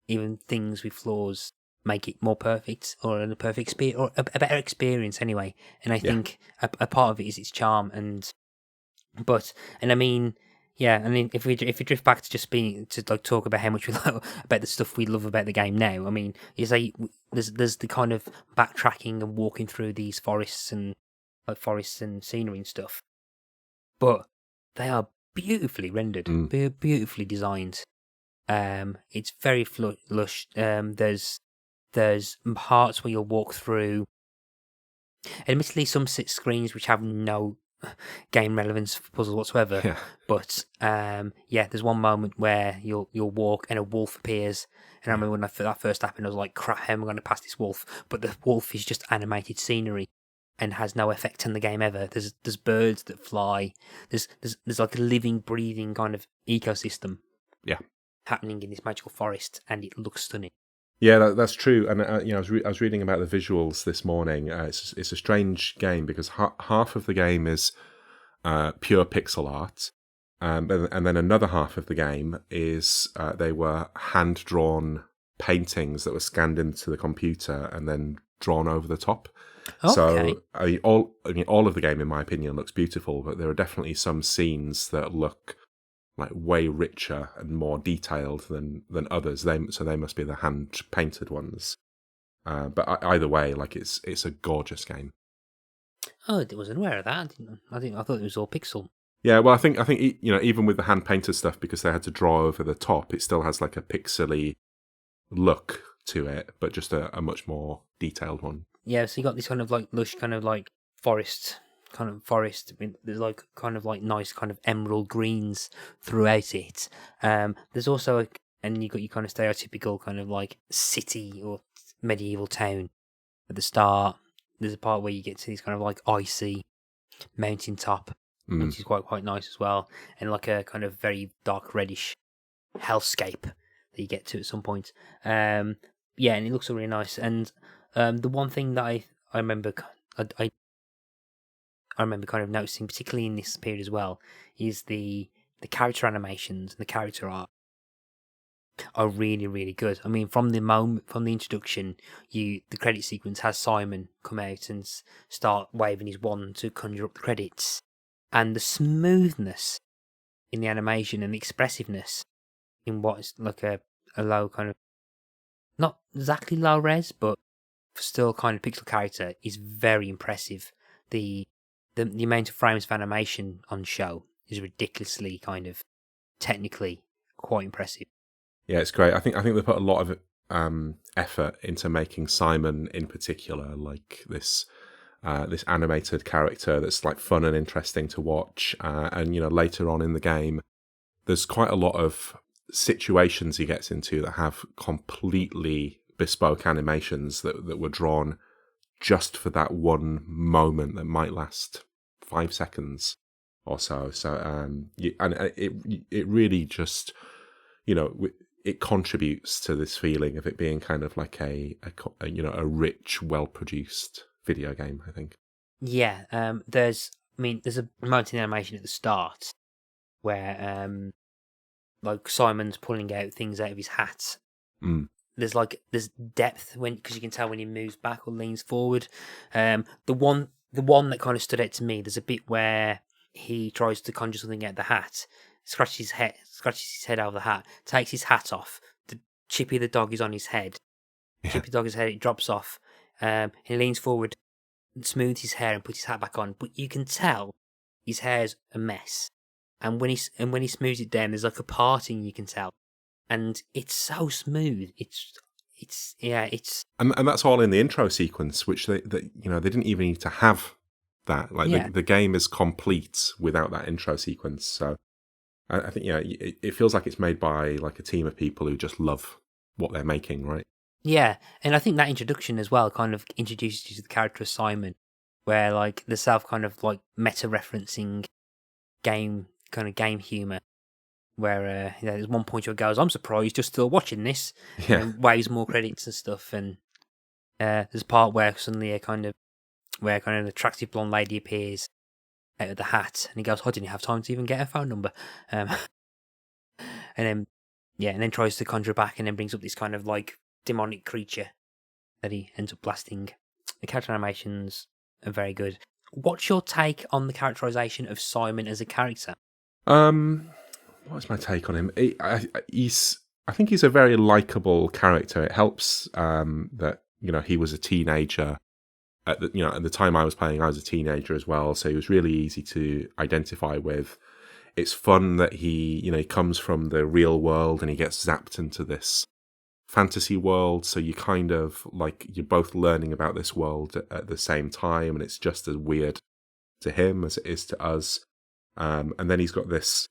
even things with flaws make it more perfect, or a perfect experience, or a better experience anyway. And I think a part of it is its charm, I mean, if we drift back to just talk about how much we love about the stuff we love about the game now. I mean, there's the kind of backtracking and walking through these forests and scenery and stuff, but they are beautifully rendered, beautifully designed. It's very lush. There's parts where you'll walk through. Admittedly, some screens which have no game relevance for puzzles whatsoever. Yeah. But there's one moment where you'll walk and a wolf appears. And I remember when that first happened, I was like, "Crap, how am I going to pass this wolf?" But the wolf is just animated scenery and has no effect on the game ever. There's birds that fly. There's like a living, breathing kind of ecosystem. Yeah. Happening in this magical forest, and it looks stunning. Yeah, that's true. And I was reading about the visuals this morning. It's a strange game because half of the game is pure pixel art, and then another half of the game is they were hand drawn paintings that were scanned into the computer and then drawn over the top. Okay. So all of the game, in my opinion, looks beautiful, but there are definitely some scenes that look like way richer and more detailed than others. So they must be the hand painted ones. But either way, like it's a gorgeous game. Oh, I wasn't aware of that. I thought it was all pixel. Yeah, well, I think even with the hand painted stuff, because they had to draw over the top, it still has like a pixely look to it, but just a much more detailed one. Yeah, so you got this kind of like lush, kind of like forest. There's like kind of like nice kind of emerald greens throughout it. There's also and you got your kind of stereotypical kind of like city or medieval town at the start. There's a part where you get to these kind of like icy mountain top, which is quite nice as well, and like a kind of very dark reddish hellscape that you get to at some point. Yeah, and it looks really nice. And the one thing that I remember, I remember kind of noticing, particularly in this period as well, is the character animations and the character art are really, really good. I mean, from the introduction, the credit sequence has Simon come out and start waving his wand to conjure up the credits, and the smoothness in the animation and the expressiveness in what is like a low kind of, not exactly low res, but still kind of pixel character is very impressive. The amount of frames of animation on show is ridiculously kind of technically quite impressive. Yeah, it's great. I think they put a lot of effort into making Simon in particular like this animated character that's like fun and interesting to watch. And later on in the game, there's quite a lot of situations he gets into that have completely bespoke animations that were drawn just for that one moment that might last 5 seconds or so. So it really just it contributes to this feeling of it being kind of like a rich, well-produced video game, I think. Yeah, there's a mountain animation at the start where like Simon's pulling out things out of his hat. There's depth because you can tell when he moves back or leans forward. The one that kind of stood out to me, there's a bit where he tries to conjure something out of the hat, scratches his head out of the hat, takes his hat off. Chippy the dog is on his head. Yeah. Chippy the dog is head, it drops off. He leans forward, smooths his hair and puts his hat back on. But you can tell his hair's a mess. And when he smooths it down, there's like a parting you can tell. And it's so smooth. And that's all in the intro sequence, which they didn't even need to have that. Like the game is complete without that intro sequence. So I think it feels like it's made by like a team of people who just love what they're making, right? Yeah, and I think that introduction as well kind of introduces you to the character of Simon, where like the self kind of like meta referencing game humor. Where there's one point where it goes, "I'm surprised you're still watching this," and waves more credits and stuff. And there's a part where suddenly an attractive blonde lady appears out of the hat, and he goes, "I didn't have time to even get her phone number," and then tries to conjure back, and then brings up this kind of like demonic creature that he ends up blasting. The character animations are very good. What's your take on the characterization of Simon as a character? What's my take on him? I think he's a very likable character. It helps that he was a teenager at the time I was playing. I was a teenager as well, so he was really easy to identify with. It's fun that he comes from the real world and he gets zapped into this fantasy world. So you kind of like you're both learning about this world at the same time, and it's just as weird to him as it is to us. And then he's got this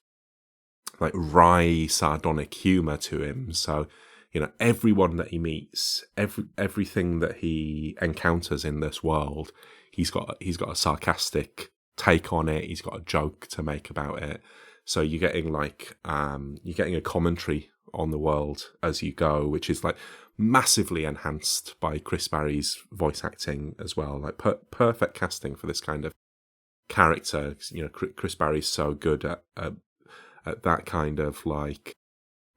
like wry, sardonic humor to him. So, everyone that he meets, everything that he encounters in this world, he's got a sarcastic take on it. He's got a joke to make about it. So you're getting a commentary on the world as you go, which is like massively enhanced by Chris Barrie's voice acting as well. Like perfect casting for this kind of character. Chris Barrie's so good at that kind of like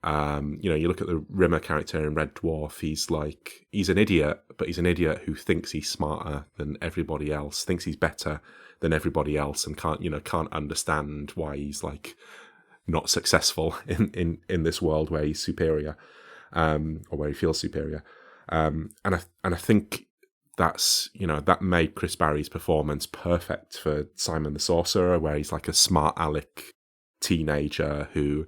You look at the Rimmer character in Red Dwarf. He's an idiot, but he's an idiot who thinks he's smarter than everybody else, thinks he's better than everybody else, and can't understand why he's like not successful in this world where he's superior, or where he feels superior. And I think that made Chris Barrie's performance perfect for Simon the Sorcerer, where he's like a smart aleck teenager who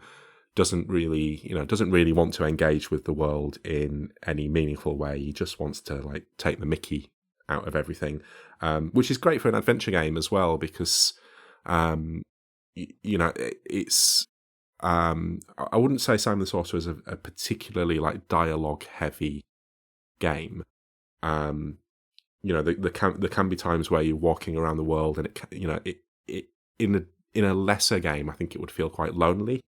doesn't really want to engage with the world in any meaningful way. He just wants to like take the mickey out of everything, which is great for an adventure game as well, because it's I wouldn't say Simon the Sorcerer is a particularly like dialogue heavy game. There can be times where you're walking around the world and it in a lesser game, I think it would feel quite lonely.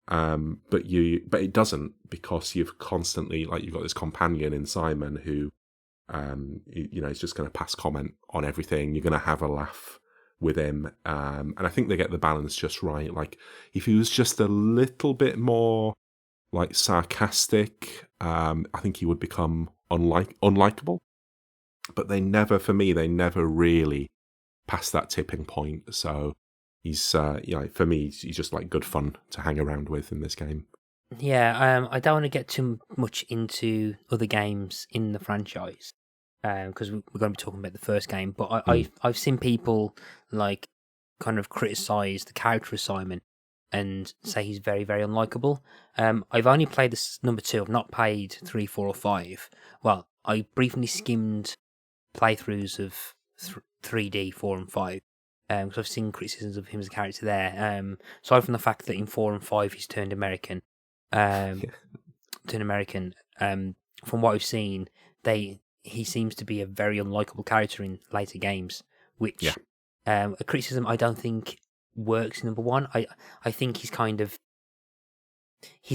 But it doesn't, because you've constantly you've got this companion in Simon who, is just going to pass comment on everything. You're going to have a laugh with him, and I think they get the balance just right. Like if he was just a little bit more like sarcastic, I think he would become unlikable. But they never really pass that tipping point. So he's, for me, he's just like good fun to hang around with in this game. Yeah, I don't want to get too much into other games in the franchise, because we're going to be talking about the first game. But I've seen people like kind of criticize the character of Simon and say he's very, very unlikable. I've only played this number 2. I've not played 3, 4, or 5. Well, I briefly skimmed playthroughs of 3D, 4, and 5. Because I've seen criticisms of him as a character there. Aside from the fact that in 4 and 5 he's turned American. From what I've seen, he seems to be a very unlikable character in later games, which a criticism I don't think works in number 1. I think he's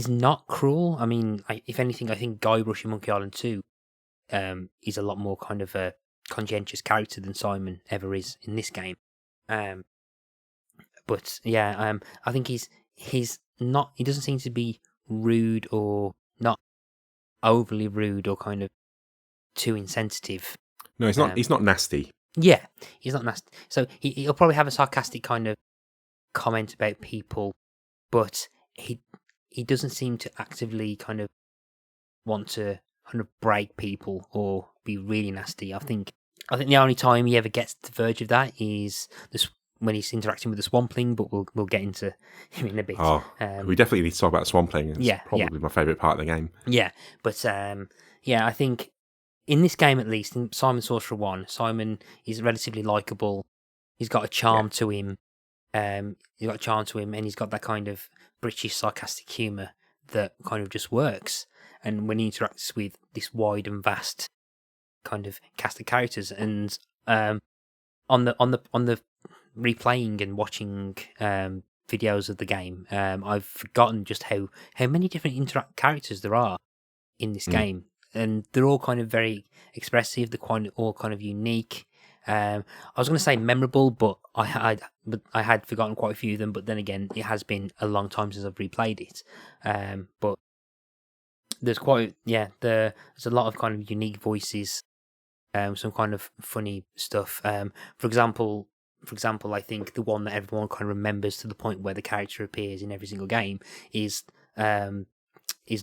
not cruel. I mean, if anything, I think Guybrush in Monkey Island 2 is a lot more kind of a conscientious character than Simon ever is in this game. But yeah, I think he's not. He doesn't seem to be rude, or not overly rude, or kind of too insensitive. No, he's not. He's not nasty. Yeah, he's not nasty. So he'll probably have a sarcastic kind of comment about people, but he doesn't seem to actively kind of want to kind of break people or be really nasty. I think the only time he ever gets to the verge of that is when he's interacting with the Swampling, but we'll get into him in a bit. Oh, we definitely need to talk about Swampling. It's probably my favourite part of the game. Yeah, but I think in this game, at least, in Simon Sorcerer 1, Simon is relatively likeable. He's got a charm to him. And he's got that kind of British sarcastic humour that kind of just works. And when he interacts with this wide and vast kind of cast of characters, and on the replaying and watching videos of the game, I've forgotten just how many different characters there are in this game, and they're all kind of very expressive. They're all kind of unique. I was going to say memorable, but I had forgotten quite a few of them. But then again, it has been a long time since I've replayed it. But there's there's a lot of kind of unique voices, some kind of funny stuff. For example, I think the one that everyone kind of remembers to the point where the character appears in every single game is the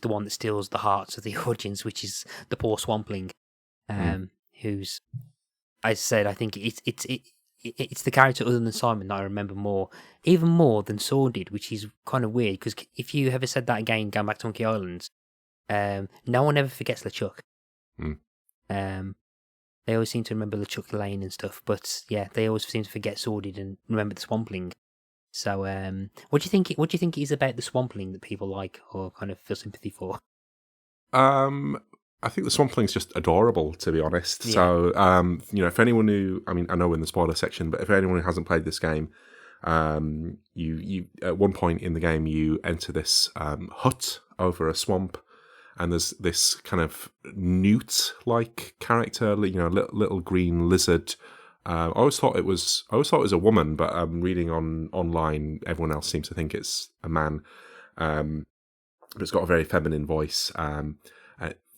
one that steals the hearts of the audience, which is the poor Swampling, who's, as I said, I think it's the character other than Simon that I remember even more than Saw did, which is kind of weird, because if you ever said that again, going back to Monkey Island, no one ever forgets LeChuck. They always seem to remember LeChuck Lane and stuff, but yeah, they always seem to forget Sordid and remember the Swampling. So, what do you think? What do you think it is about the Swampling that people like or kind of feel sympathy for? I think the Swampling's just adorable, to be honest. Yeah. So, if anyone who, I mean, I know we're in the spoiler section, but if anyone who hasn't played this game, you at one point in the game you enter this hut over a swamp. And there's this kind of newt-like character, little green lizard. I always thought it was a woman, but reading online, everyone else seems to think it's a man. but it's got a very feminine voice.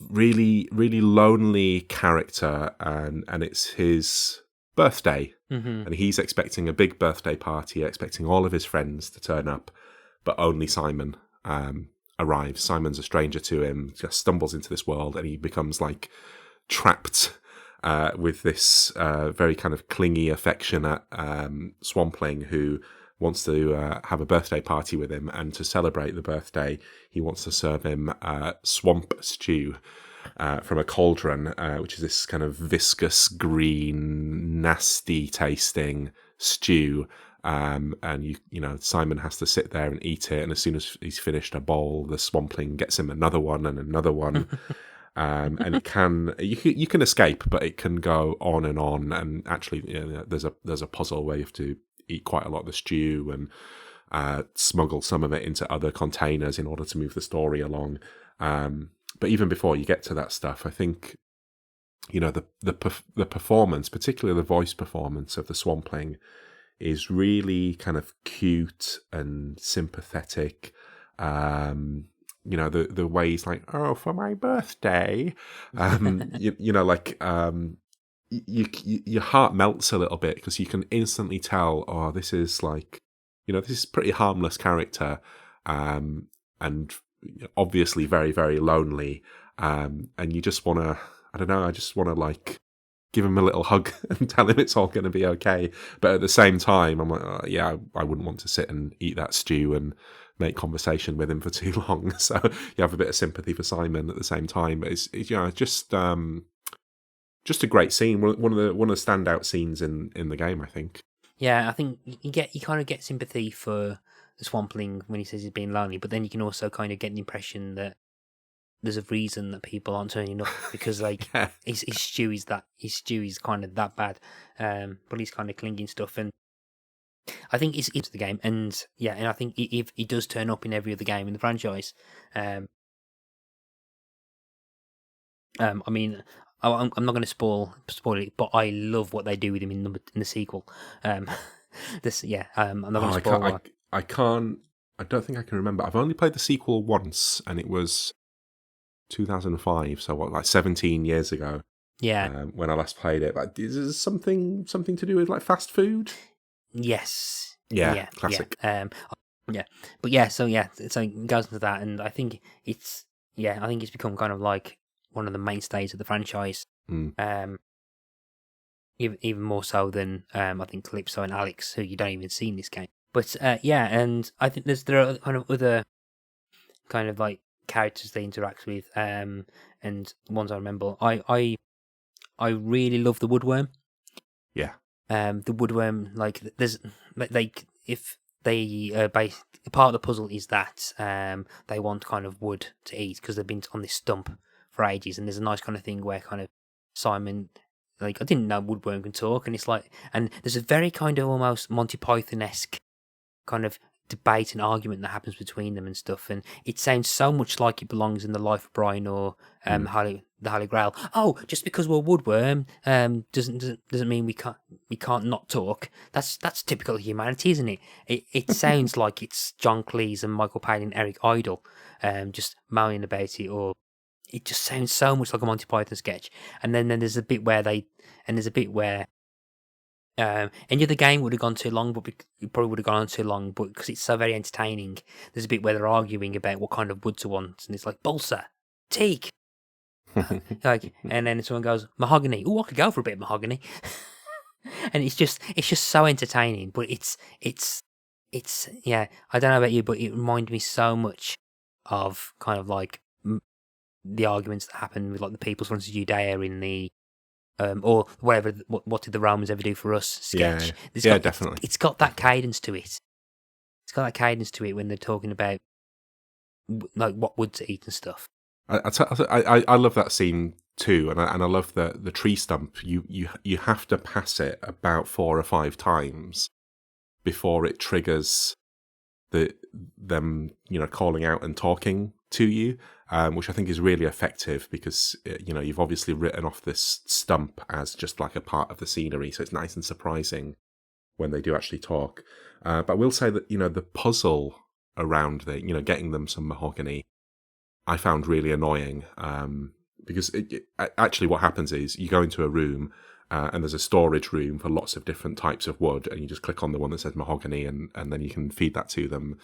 Really, really lonely character, and it's his birthday, and he's expecting a big birthday party, expecting all of his friends to turn up, but only Simon arrives. Simon's a stranger to him, just stumbles into this world, and he becomes like trapped with this very kind of clingy, affectionate swampling who wants to have a birthday party with him, and to celebrate the birthday, he wants to serve him swamp stew from a cauldron, which is this kind of viscous, green, nasty tasting stew. And you know, Simon has to sit there and eat it, and as soon as he's finished a bowl, the swampling gets him another one and another one. And you can escape, but it can go on, and actually, you know, there's a puzzle where you have to eat quite a lot of the stew and smuggle some of it into other containers in order to move the story along. But even before you get to that stuff, I think, you know, the performance, particularly the voice performance of the swampling, is really kind of cute and sympathetic. You know, the way he's like, oh, for my birthday, you know, like your heart melts a little bit, because you can instantly tell, oh, this is like, you know, this is pretty harmless character, and obviously very, very lonely, and you just want to, I don't know, I just want to like give him a little hug and tell him it's all going to be okay. But at the same time, I'm like, oh, yeah, I wouldn't want to sit and eat that stew and make conversation with him for too long. So you have a bit of sympathy for Simon at the same time. But it's you know, just a great scene. One of the standout scenes in the game, I think. Yeah, I think you kind of get sympathy for the swampling when he says he's being lonely, but then you can also kind of get the impression that there's a reason that people aren't turning up, because like Yeah. his stew is kind of that bad, but he's kind of clinging stuff, and I think it's into the game, and I think if he does turn up in every other game in the franchise, I mean, I'm not going to spoil it, but I love what they do with him in the sequel. I'm not going to spoil. I can't. I don't think I can remember. I've only played the sequel once, and it was 2005. So what, like 17 years ago? Yeah. When I last played it, like, is there something to do with like fast food? Yes. Yeah. Classic. Yeah. But yeah. So it goes into that, and I think it's become kind of like one of the mainstays of the franchise. Even more so than I think Calypso and Alex, who you don't even see in this game. But and I think there are kind of other kind of like characters they interact with, and ones I remember. I really love the woodworm. Yeah. The woodworm, like there's like if they part of the puzzle is that they want kind of wood to eat because they've been on this stump for ages, and there's a nice kind of thing where kind of Simon, like, I didn't know woodworm can talk, and it's like, and there's a very kind of almost Monty Python-esque kind of debate and argument that happens between them and stuff, and it sounds so much like it belongs in The Life of Brian or the Holy Grail. Oh, just because we're woodworm doesn't mean we can't not talk. That's typical of humanity, isn't it? It sounds like it's John Cleese and Michael Palin and Eric Idle just moaning about it, or it just sounds so much like a Monty Python sketch. And then there's a bit where any other game would have gone too long, but it probably would have gone on too long. But because it's so very entertaining, there's a bit where they're arguing about what kind of wood to want, and it's like balsa, teak, like, and then someone goes mahogany. Oh, I could go for a bit of mahogany, and it's just so entertaining. But it's yeah. I don't know about you, but it reminded me so much of kind of like the arguments that happen with like the People's Front of Judea in the or whatever. What did the Romans ever do for us? Sketch. Yeah, definitely. It's got that cadence to it. It's got that cadence to it when they're talking about like what wood to eat and stuff. I love that scene too, and I love the tree stump. You have to pass it about 4 or 5 times before it triggers them calling out and talking to you, which I think is really effective because you've obviously written off this stump as just like a part of the scenery, so it's nice and surprising when they do actually talk. But I will say that the puzzle around getting them some mahogany I found really annoying because actually what happens is you go into a room and there's a storage room for lots of different types of wood, and you just click on the one that says mahogany, and then you can feed that to them.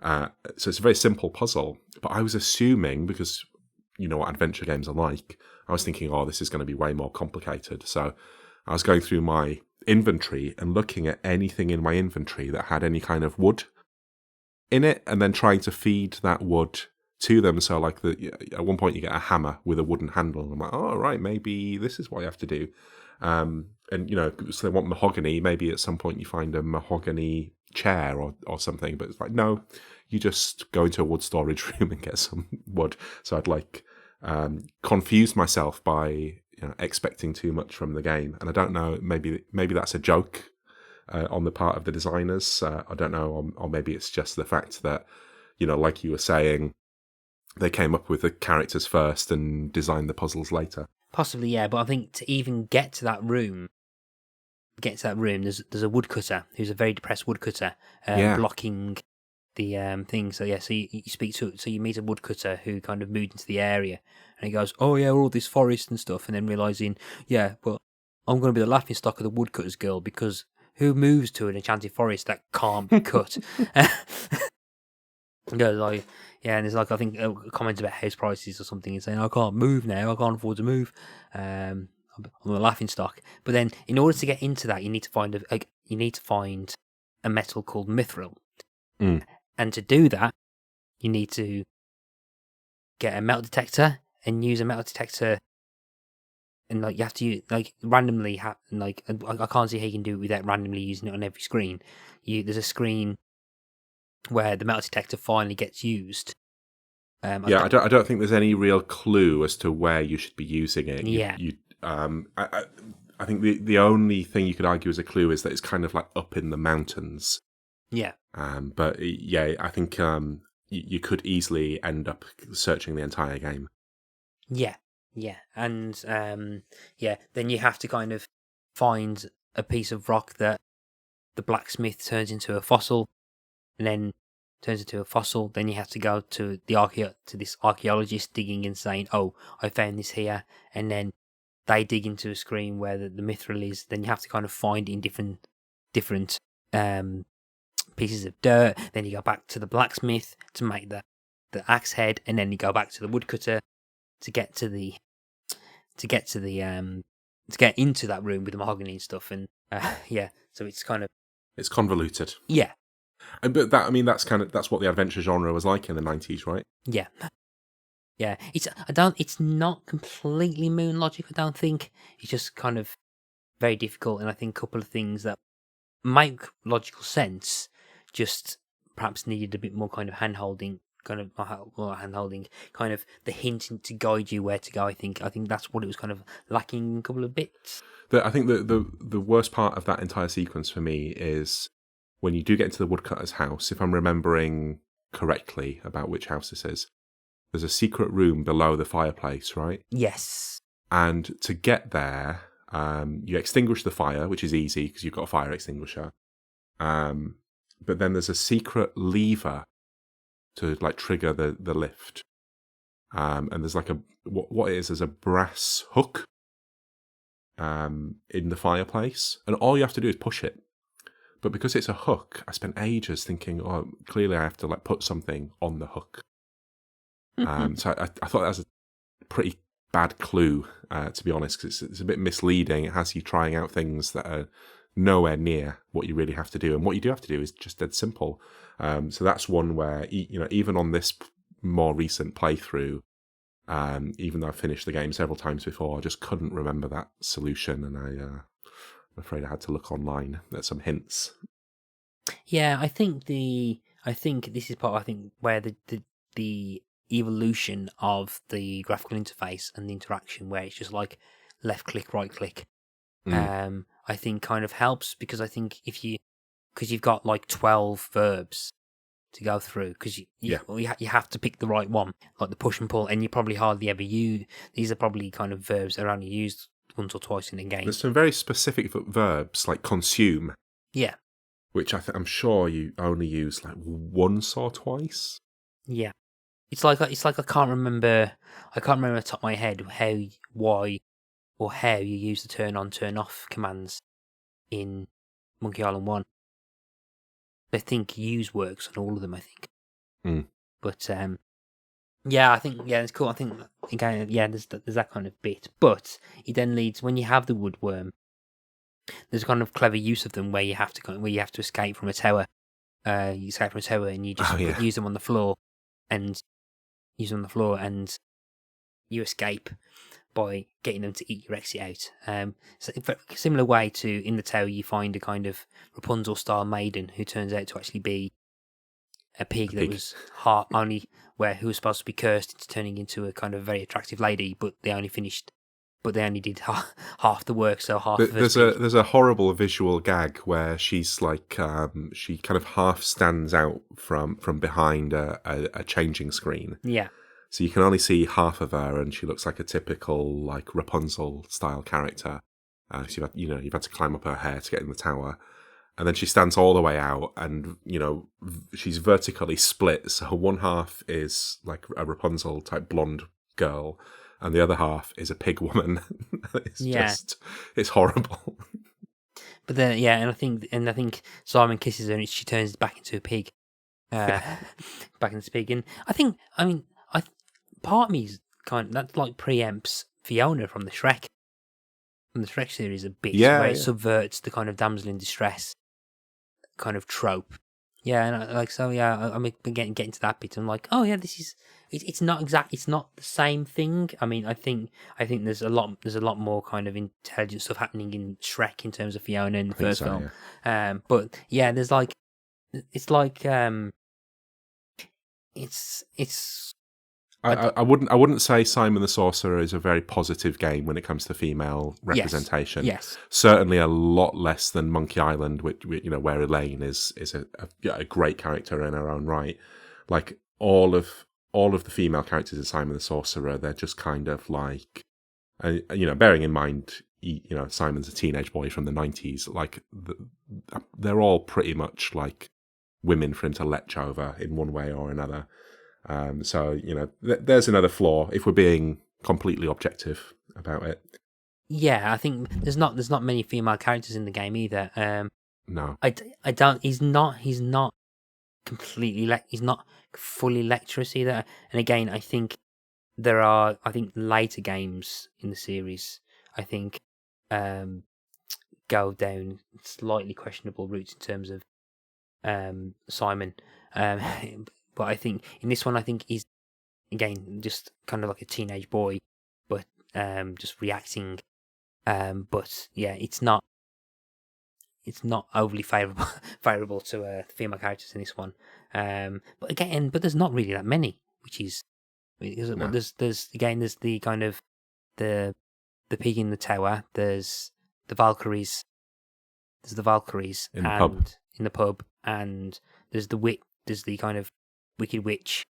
So it's a very simple puzzle, but I was assuming, because you know what adventure games are like, I was thinking, oh, this is going to be way more complicated. So I was going through my inventory and looking at anything in my inventory that had any kind of wood in it, and then trying to feed that wood to them. So like at one point you get a hammer with a wooden handle, and I'm like, oh right, maybe this is what I have to do. And you know, so they want mahogany, maybe at some point you find a mahogany chair or something, but it's like, no, you just go into a wood storage room and get some wood. So I'd like confused myself by expecting too much from the game, and I don't know, maybe that's a joke on the part of the designers. I don't know, or maybe it's just the fact that, you know, like you were saying, they came up with the characters first and designed the puzzles later. Possibly, yeah, but I think to even get to that room, there's a woodcutter who's a very depressed woodcutter blocking the thing. So yeah, so you speak to, so you meet a woodcutter who kind of moved into the area, and he goes, oh yeah, all this forest and stuff, and then realising, yeah, but I'm going to be the laughing stock of the woodcutter's girl, because who moves to an enchanted forest that can't be cut? Goes like, yeah, and there's like, I think a comment about house prices or something, and saying, I can't move now, I can't afford to move. I'm a laughing stock. But then, in order to get into that, you need to find a metal called mithril, and to do that, you need to get a metal detector and use a metal detector, and like you have to use, like randomly. Like I can't see how you can do it without randomly using it on every screen. There's a screen where the metal detector finally gets used. I don't think there's any real clue as to where you should be using it. I think the only thing you could argue as a clue is that it's kind of like up in the mountains. Yeah. But yeah, I think you could easily end up searching the entire game. Yeah, yeah, and then you have to kind of find a piece of rock that the blacksmith turns into a fossil, and then turns into a fossil. Then you have to go to this archaeologist digging and saying, "Oh, I found this here," and then they dig into a screen where the mithril is. Then you have to kind of find it in different pieces of dirt. Then you go back to the blacksmith to make the axe head, and then you go back to the woodcutter to get into that room with the mahogany and stuff. And so it's convoluted. Yeah. But that's what the adventure genre was like in the 90s, right? Yeah. Yeah. It's not completely moon logic, I don't think. It's just kind of very difficult, and I think a couple of things that make logical sense just perhaps needed a bit more kind of hand-holding, kind of the hinting to guide you where to go. I think that's what it was kind of lacking in a couple of bits. I think the worst part of that entire sequence for me is when you do get into the woodcutter's house. If I'm remembering correctly about which house this is, there's a secret room below the fireplace, right? Yes. And to get there, you extinguish the fire, which is easy because you've got a fire extinguisher. But then there's a secret lever to like trigger the lift. And there's like what it is a brass hook in the fireplace, and all you have to do is push it. But because it's a hook, I spent ages thinking, oh, clearly I have to like put something on the hook. So I thought that was a pretty bad clue, to be honest, because it's a bit misleading. It has you trying out things that are nowhere near what you really have to do, and what you do have to do is just dead simple. So that's one where, even on this more recent playthrough, even though I finished the game several times before, I just couldn't remember that solution, and I'm afraid I had to look online at some hints. Yeah, I think this is part. I think where the evolution of the graphical interface and the interaction, where it's just like left click, right click. I think kind of helps, because I think because you've got like 12 verbs to go through, because you have to pick the right one, like the push and pull, and you probably hardly ever use these. Are probably kind of verbs that are only used once or twice in the game. There's some very specific verbs like consume, which I'm sure you only use like once or twice. Yeah, it's like I can't remember off the top of my head why or how you use the turn on turn off commands in Monkey Island 1. I think use works on all of them. I think, but yeah, I think it's cool. I think again, there's that kind of bit, but it then leads when you have the woodworm. There's a kind of clever use of them where you have to escape from a tower. You escape from a tower and you just use them on the floor, and you escape by getting them to eat your exit out. So in similar way to in the tower, you find a kind of Rapunzel style maiden who turns out to actually be a pig that was who was supposed to be cursed into turning into a kind of very attractive lady, but they only did half the work. So there's a horrible visual gag where she's like she kind of half stands out from behind a changing screen. Yeah. So you can only see half of her, and she looks like a typical like Rapunzel style character. So you've had to climb up her hair to get in the tower, and then she stands all the way out, and she's vertically split. So one half is like a Rapunzel type blonde girl, and the other half is a pig woman. It's horrible. But then and I think Simon kisses her and she turns back into a pig. Back into a pig, and part of me's that like preempts Fiona from the Shrek series a bit, where it subverts the kind of damsel in distress kind of trope. Yeah, and I'm getting to that bit. I'm like, oh yeah, this is it's not the same thing. I mean, I think there's a lot more kind of intelligent stuff happening in Shrek in terms of Fiona in the first film. Yeah. But yeah, there's it's I wouldn't say Simon the Sorcerer is a very positive game when it comes to female representation. Yes. Certainly a lot less than Monkey Island, which where Elaine is a great character in her own right. Like all of the female characters in Simon the Sorcerer, they're just kind of like, bearing in mind, Simon's a teenage boy from the 90s. Like they're all pretty much like women for him to lech over in one way or another. So there's another flaw if we're being completely objective about it. Yeah, I think there's not many female characters in the game either. No, I don't. He's not completely. He's not fully lecherous either. And again, I think there are. I think later games in the series, I think, go down slightly questionable routes in terms of Simon. But I think in this one, I think he's again just kind of like a teenage boy, but just reacting. But yeah, it's not overly favorable to female characters in this one. But there's not really that many, which is there's the kind of the pig in the tower. There's the Valkyries. There's the Valkyries in the pub, and there's the kind of Wicked Witch,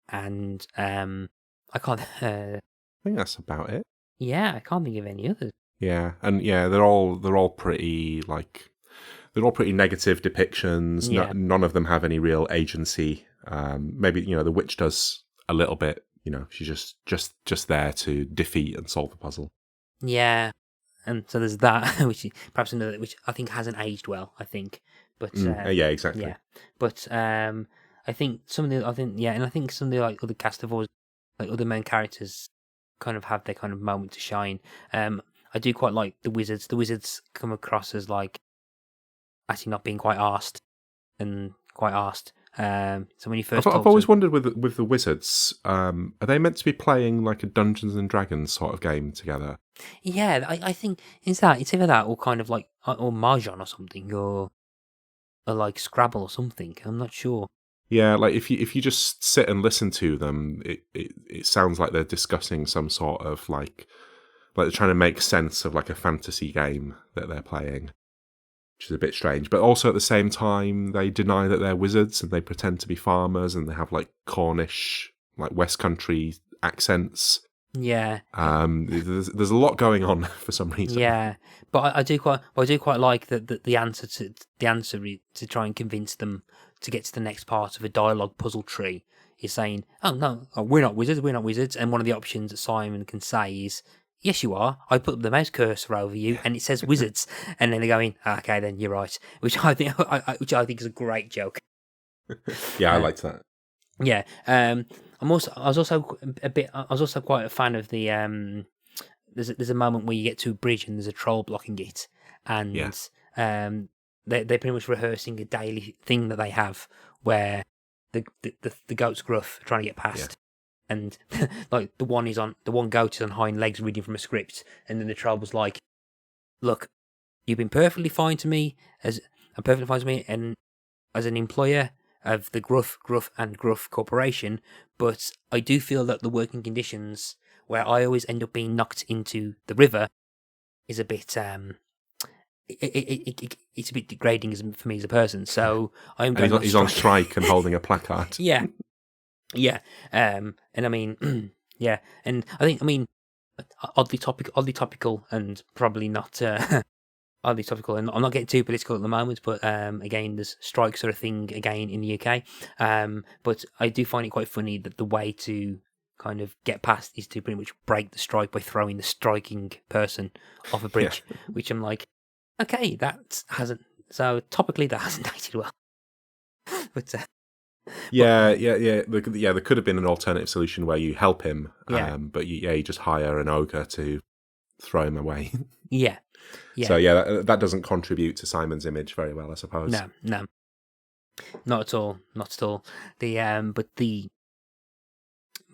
and I can't. I think that's about it. Yeah, I can't think of any others. Yeah, and they're all pretty negative depictions. Yeah. None of them have any real agency. Maybe the witch does a little bit. She's just there to defeat and solve the puzzle. Yeah, and so there's that, which I think hasn't aged well. I think, but yeah, exactly. Yeah, but I think some of the like other cast of like other main characters kind of have their kind of moment to shine. I do quite like the wizards. The wizards come across as like actually not being quite arsed. So when you first, I've always wondered with the wizards, are they meant to be playing like a Dungeons and Dragons sort of game together? Yeah, I think it's either that or kind of like or Mahjong or something, or like Scrabble or something. I'm not sure. Yeah, like if you just sit and listen to them, it sounds like they're discussing some sort of like they're trying to make sense of like a fantasy game that they're playing, which is a bit strange. But also at the same time, they deny that they're wizards and they pretend to be farmers and they have like Cornish, like West Country accents. Yeah. There's a lot going on for some reason. Yeah, but I do quite like the answer to try and convince them to get to the next part of a dialogue puzzle tree is saying, "Oh no, we're not wizards," and one of the options that Simon can say is, "Yes, you are. I put the mouse cursor over you, and it says wizards." And then they're going, "Okay, then you're right," which I think, is a great joke. Yeah, I liked that. Yeah. I was also quite a fan of the there's a moment where you get to a bridge and there's a troll blocking it, and they're pretty much rehearsing a daily thing that they have where the goat's gruff trying to get past. And like the one goat is on hind legs reading from a script, and then the troll was like, "Look, you've been perfectly fine to me and as an employer of the Gruff Corporation, but I do feel that the working conditions where I always end up being knocked into the river is a bit it's a bit degrading for me as a person. So I'm going on strike." He's on strike and holding a placard. Yeah. And I mean, yeah, and I mean, oddly topical, and probably not oddly topical. And I'm not getting too political at the moment, but again, there's strikes are a thing again in the UK. But I do find it quite funny that the way to kind of get past is to pretty much break the strike by throwing the striking person off a bridge, which I'm like, okay, topically that hasn't dated well, but. There could have been an alternative solution where you help him, but you just hire an ogre to throw him away. Yeah. So that doesn't contribute to Simon's image very well, I suppose. No, not at all.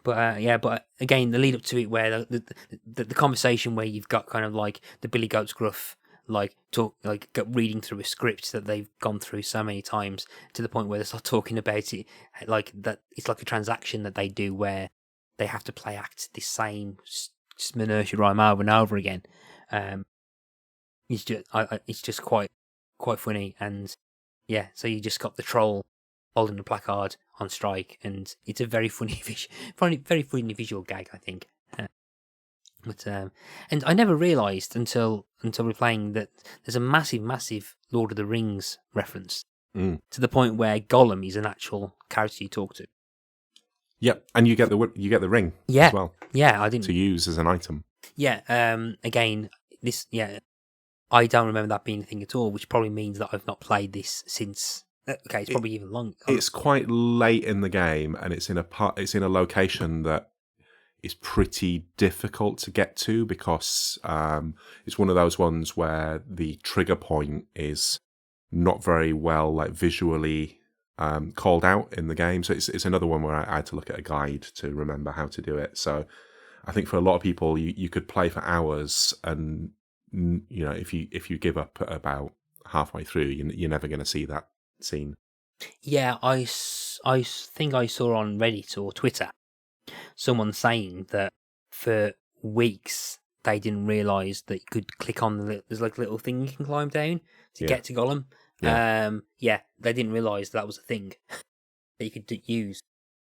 But again, the lead up to it, where the conversation where you've got kind of like the Billy Goat's gruff, reading through a script that they've gone through so many times, to the point where they start talking about it like that. It's like a transaction that they do where they have to play act the same nursery rhyme over and over again. It's just quite funny, and so you just got the troll holding the placard on strike, and it's a very funny visual gag, I think. And I never realised until we're playing that there's a massive Lord of the Rings reference to the point where Gollum is an actual character you talk to. Yep, and you get the ring as well. Yeah, I didn't to use as an item. Yeah, again, I don't remember that being a thing at all, which probably means that I've not played this since. Okay, it's probably even longer. It's quite late in the game, and it's in a location that is pretty difficult to get to because it's one of those ones where the trigger point is not very well visually called out in the game. So it's another one where I had to look at a guide to remember how to do it. So I think for a lot of people, you could play for hours, and if you give up about halfway through, you're never going to see that scene. Yeah, I think I saw on Reddit or Twitter someone saying that for weeks they didn't realise that you could click on there's like a little thing you can climb down to get to Gollum. They didn't realise that was a thing that you could use.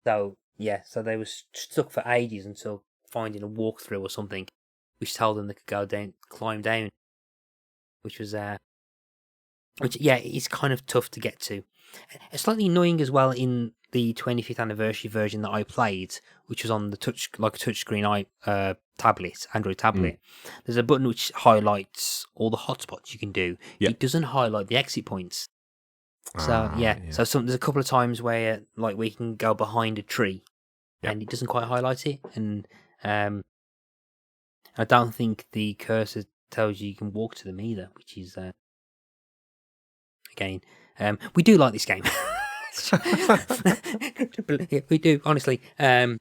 So they were stuck for ages until finding a walkthrough or something, which told them they could climb down, which it's kind of tough to get to. It's slightly annoying as well in the 25th anniversary version that I played, which was on the touchscreen tablet, Android tablet. There's a button which highlights all the hotspots you can do. Yep. It doesn't highlight the exit points. So so there's a couple of times where we can go behind a tree, and it doesn't quite highlight it. And I don't think the cursor tells you can walk to them either, which is again, we do like this game. We do, honestly. I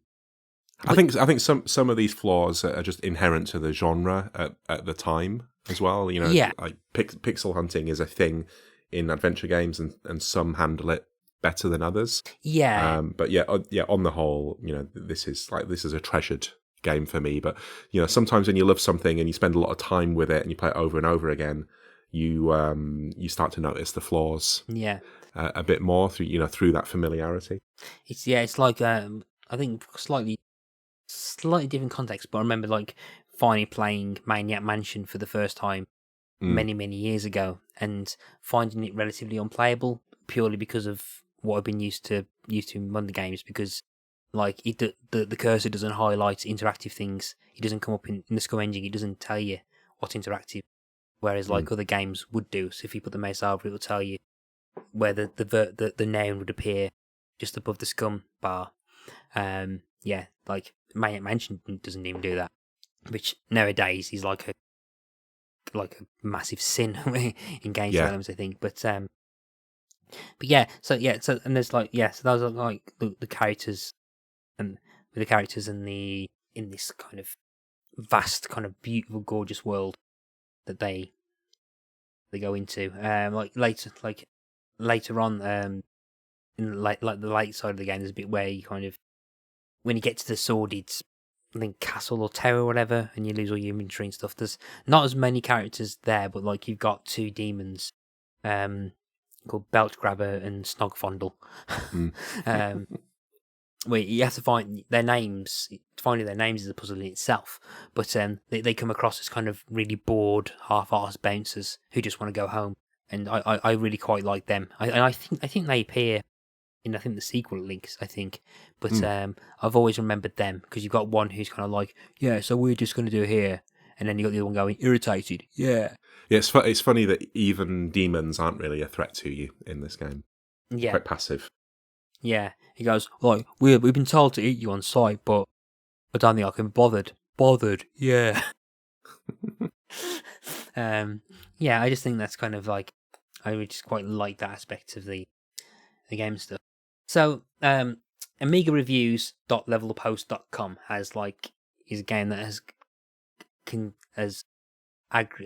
think some of these flaws are just inherent to the genre at the time as well. Like pixel hunting is a thing in adventure games, and some handle it better than others. Yeah. But on the whole, this is a treasured game for me. But sometimes when you love something and you spend a lot of time with it and you play it over and over again, you start to notice the flaws. Yeah. A bit more through that familiarity. It's like I think slightly different context, but I remember finally playing Maniac Mansion for the first time many years ago, and finding it relatively unplayable purely because of what I've been used to in modern games, because Like the cursor doesn't highlight interactive things. It doesn't come up in the SCUM engine. It doesn't tell you what's interactive. Whereas like other games would do. So if you put the mouse over, it will tell you where the noun would appear just above the SCUM bar. Like Maniac Mansion doesn't even do that, which nowadays is like a massive sin in games development, I think. But so and there's like so those are like the characters and with the characters in this kind of vast, kind of beautiful, gorgeous world that they go into. Later on, in the late side of the game, there's a bit where you kind of, when you get to the sordid, I think, castle or tower or whatever, and you lose all your inventory and stuff. There's not as many characters there, but like you've got two demons, called Belt Grabber and Snog Fondle. Where you have to find their names. Finding their names is a puzzle in itself. But they come across as kind of really bored, half-arsed bouncers who just want to go home. And I really quite like them. I think they appear in the sequel links, I think. But I've always remembered them because you've got one who's kind of like, yeah, so we're just going to do it here. And then you got the other one going, irritated, yeah. Yeah, it's funny that even demons aren't really a threat to you in this game. Yeah. Quite passive. Yeah. He goes, like, we've been told to eat you on sight, but I don't think I can be bothered. Bothered, yeah. I just think that's kind of like, I would just quite like that aspect of the game stuff. So, AmigaReviews.levelthepost.com is a game that has kind of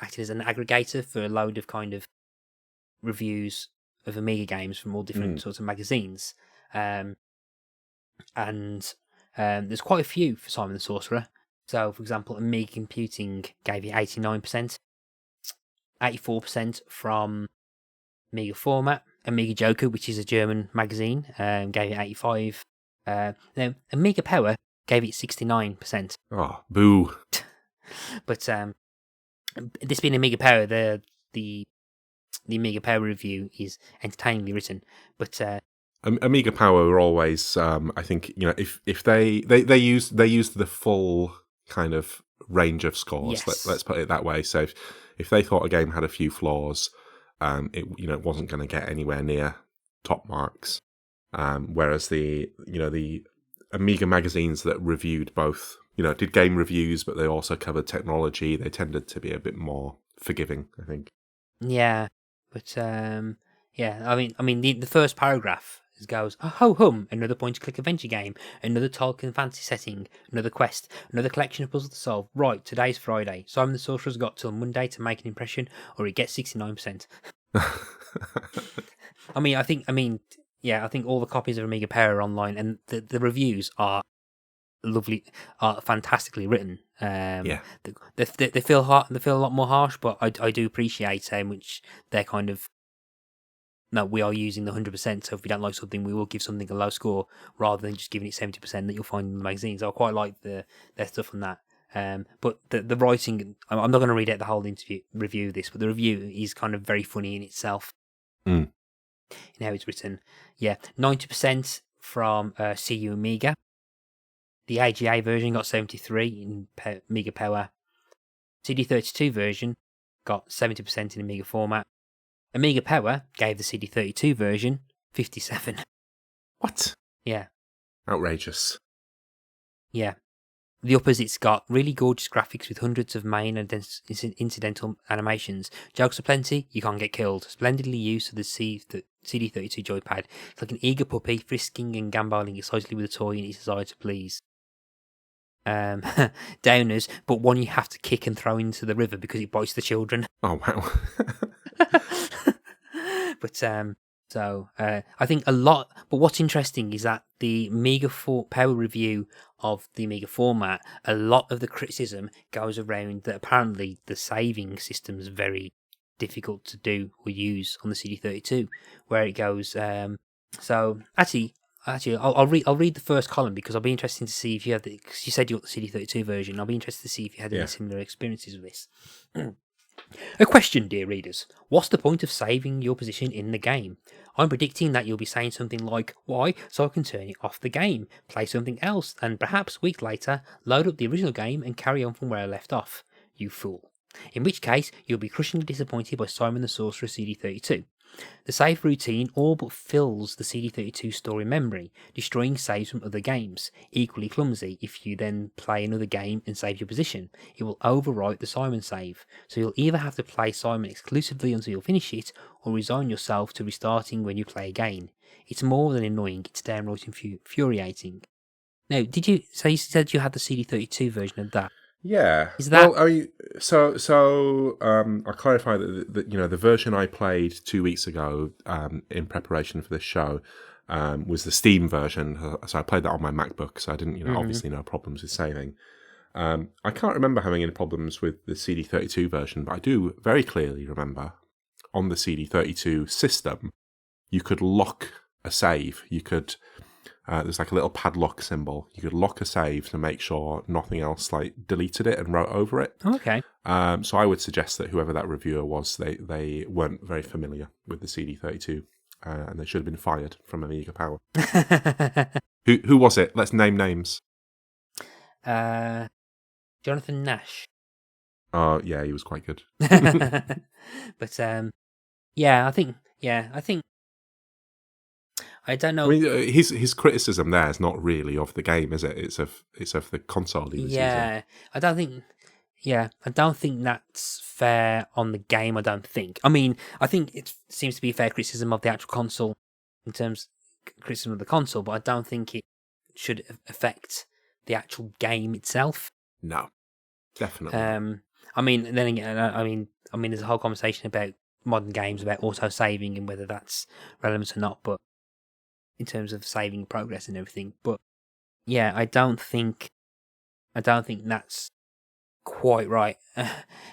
acted as an aggregator for a load of kind of reviews of Amiga games from all different sorts of magazines. And there's quite a few for Simon the Sorcerer. So, for example, Amiga Computing gave it 89%, 84% from Amiga Format. Amiga Joker, which is a German magazine, gave it 85%. Now, Amiga Power gave it 69%. Oh, boo. But this being Amiga Power, the Amiga Power review is entertainingly written. But Amiga Power were always, I think, if they used the full kind of range of scores. Yes. Let's put it that way. So if they thought a game had a few flaws, it wasn't going to get anywhere near top marks. Whereas the Amiga magazines that reviewed both, did game reviews, but they also covered technology. They tended to be a bit more forgiving, I think. Yeah, but I mean, the first paragraph goes, oh, ho hum, another point-and-click adventure game, another Tolkien fantasy setting, another quest, another collection of puzzles to solve. Right, today's Friday. Simon the Sorcerer's got till Monday to make an impression, or he gets 69%. I think all the copies of Amiga Power are online, and the reviews are lovely, are fantastically written. They feel a lot more harsh, but I do appreciate how much they're kind of, no, we are using the 100%, so if we don't like something, we will give something a low score, rather than just giving it 70% that you'll find in the magazines. I quite like their stuff on that. But the writing, I'm not going to read out the whole review of this, but the review is kind of very funny in itself. In how it's written. Yeah, 90% from CU Amiga. The AGA version got 73 in Amiga Power. CD32 version got 70% in Amiga Format. Amiga Power gave the CD32 version 57. What? Yeah. Outrageous. Yeah. The uppers, it's got really gorgeous graphics with hundreds of main and incidental animations. Jokes aplenty, you can't get killed. Splendidly used to the CD32 joypad. It's like an eager puppy, frisking and gambolling excitedly with a toy in its desire to please. Downers, but one you have to kick and throw into the river because it bites the children. Oh, wow. But I think a lot. But what's interesting is that the Amiga Power review of the Amiga Format, a lot of the criticism goes around that apparently the saving system is very difficult to do or use on the CD32, where it goes. So actually, I'll read the first column because I'll be interested to see if you have because you said you got the CD32 version. I'll be interested to see if you had any similar experiences with this. A question, dear readers. What's the point of saving your position in the game? I'm predicting that you'll be saying something like, why, so I can turn it off the game, play something else, and perhaps weeks later, load up the original game and carry on from where I left off. You fool. In which case, you'll be crushingly disappointed by Simon the Sorcerer CD32. The save routine all but fills the CD32 story memory, destroying saves from other games. Equally clumsy, if you then play another game and save your position, it will overwrite the Simon save, so you'll either have to play Simon exclusively until you'll finish it, or resign yourself to restarting when you play again. It's more than annoying, it's downright infuriating. Now, you said you had the CD32 version of that? Yeah. Is that... Well, I mean, I'll clarify that the version I played 2 weeks ago in preparation for this show was the Steam version. So I played that on my MacBook, so I didn't, obviously no problems with saving. I can't remember having any problems with the CD32 version, but I do very clearly remember on the CD32 system, you could lock a save. You could... there's like a little padlock symbol. You could lock a save to make sure nothing else like deleted it and wrote over it. Okay. So I would suggest that whoever that reviewer was, they weren't very familiar with the CD32, and they should have been fired from Amiga Power. Who was it? Let's name names. Jonathan Nash. Oh yeah, he was quite good. But I think I don't know. I mean, his criticism there is not really of the game, is it? It's of the console he was using. I don't think that's fair on the game. I don't think. I mean, I think it seems to be a fair criticism of the actual console in terms of criticism of the console, but I don't think it should affect the actual game itself. No, definitely. I mean, then again, I mean, there's a whole conversation about modern games about auto saving and whether that's relevant or not, but. In terms of saving progress and everything, but yeah, I don't think that's quite right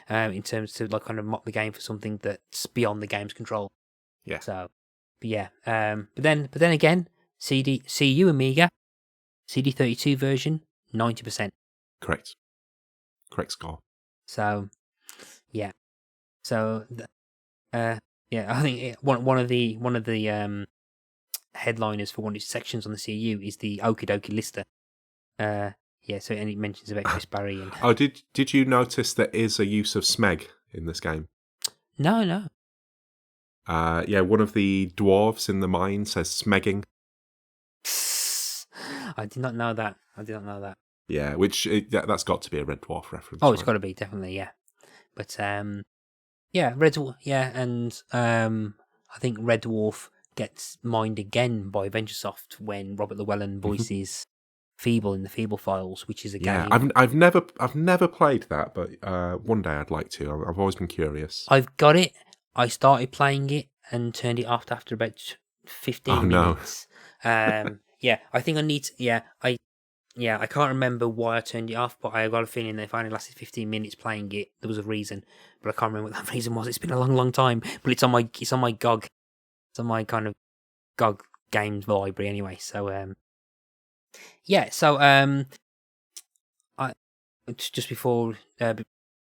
in terms to like kind of mock the game for something that's beyond the game's control. Yeah. So, but yeah, but then again, CU Amiga, CD32 version, 90%. Correct score. So, yeah. So, I think one of the headliners for one of its sections on the CU is the Okie Dokie Lister. So and it mentions about Chris Barrie and... Oh, did you notice there is a use of smeg in this game? No. One of the dwarves in the mine says smegging. I did not know that. Yeah, that's got to be a Red Dwarf reference. Oh, it's got to be, definitely, yeah. But, Red Dwarf, and I think Red Dwarf gets mined again by VentureSoft when Robert Llewellyn voices Feeble in the Feeble Files, which is a game. I've never played that, but one day I'd like to. I've always been curious. I've got it. I started playing it and turned it off after about 15 minutes. I think I need to, I can't remember why I turned it off, but I got a feeling that if I only lasted 15 minutes playing it, there was a reason, but I can't remember what that reason was. It's been a long, long time, but it's on my GOG. It's on my kind of GOG games library anyway. So, I just before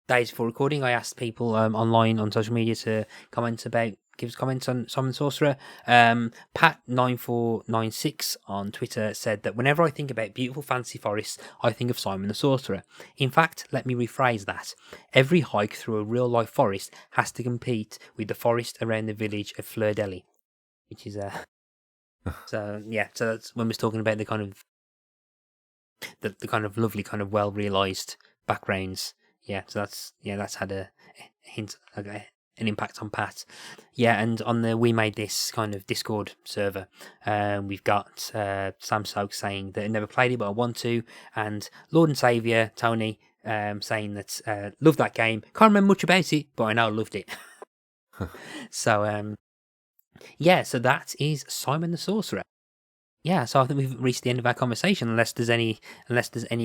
days before recording, I asked people online on social media to give us comments on Simon the Sorcerer. Pat9496 on Twitter said that whenever I think about beautiful fantasy forests, I think of Simon the Sorcerer. In fact, let me rephrase that. Every hike through a real-life forest has to compete with the forest around the village of Fleur-Deli, which is so that's when we're talking about the kind of the kind of lovely, kind of well-realised backgrounds. Yeah, so that's had a hint, an impact on Pat. Yeah, and on the We Made This kind of Discord server, we've got Sam Stokes saying that he never played it but I want to, and Lord and Saviour Tony saying that loved that game. Can't remember much about it, but I know I loved it. So so that is Simon the Sorcerer. Yeah, so I think we've reached the end of our conversation, unless there's any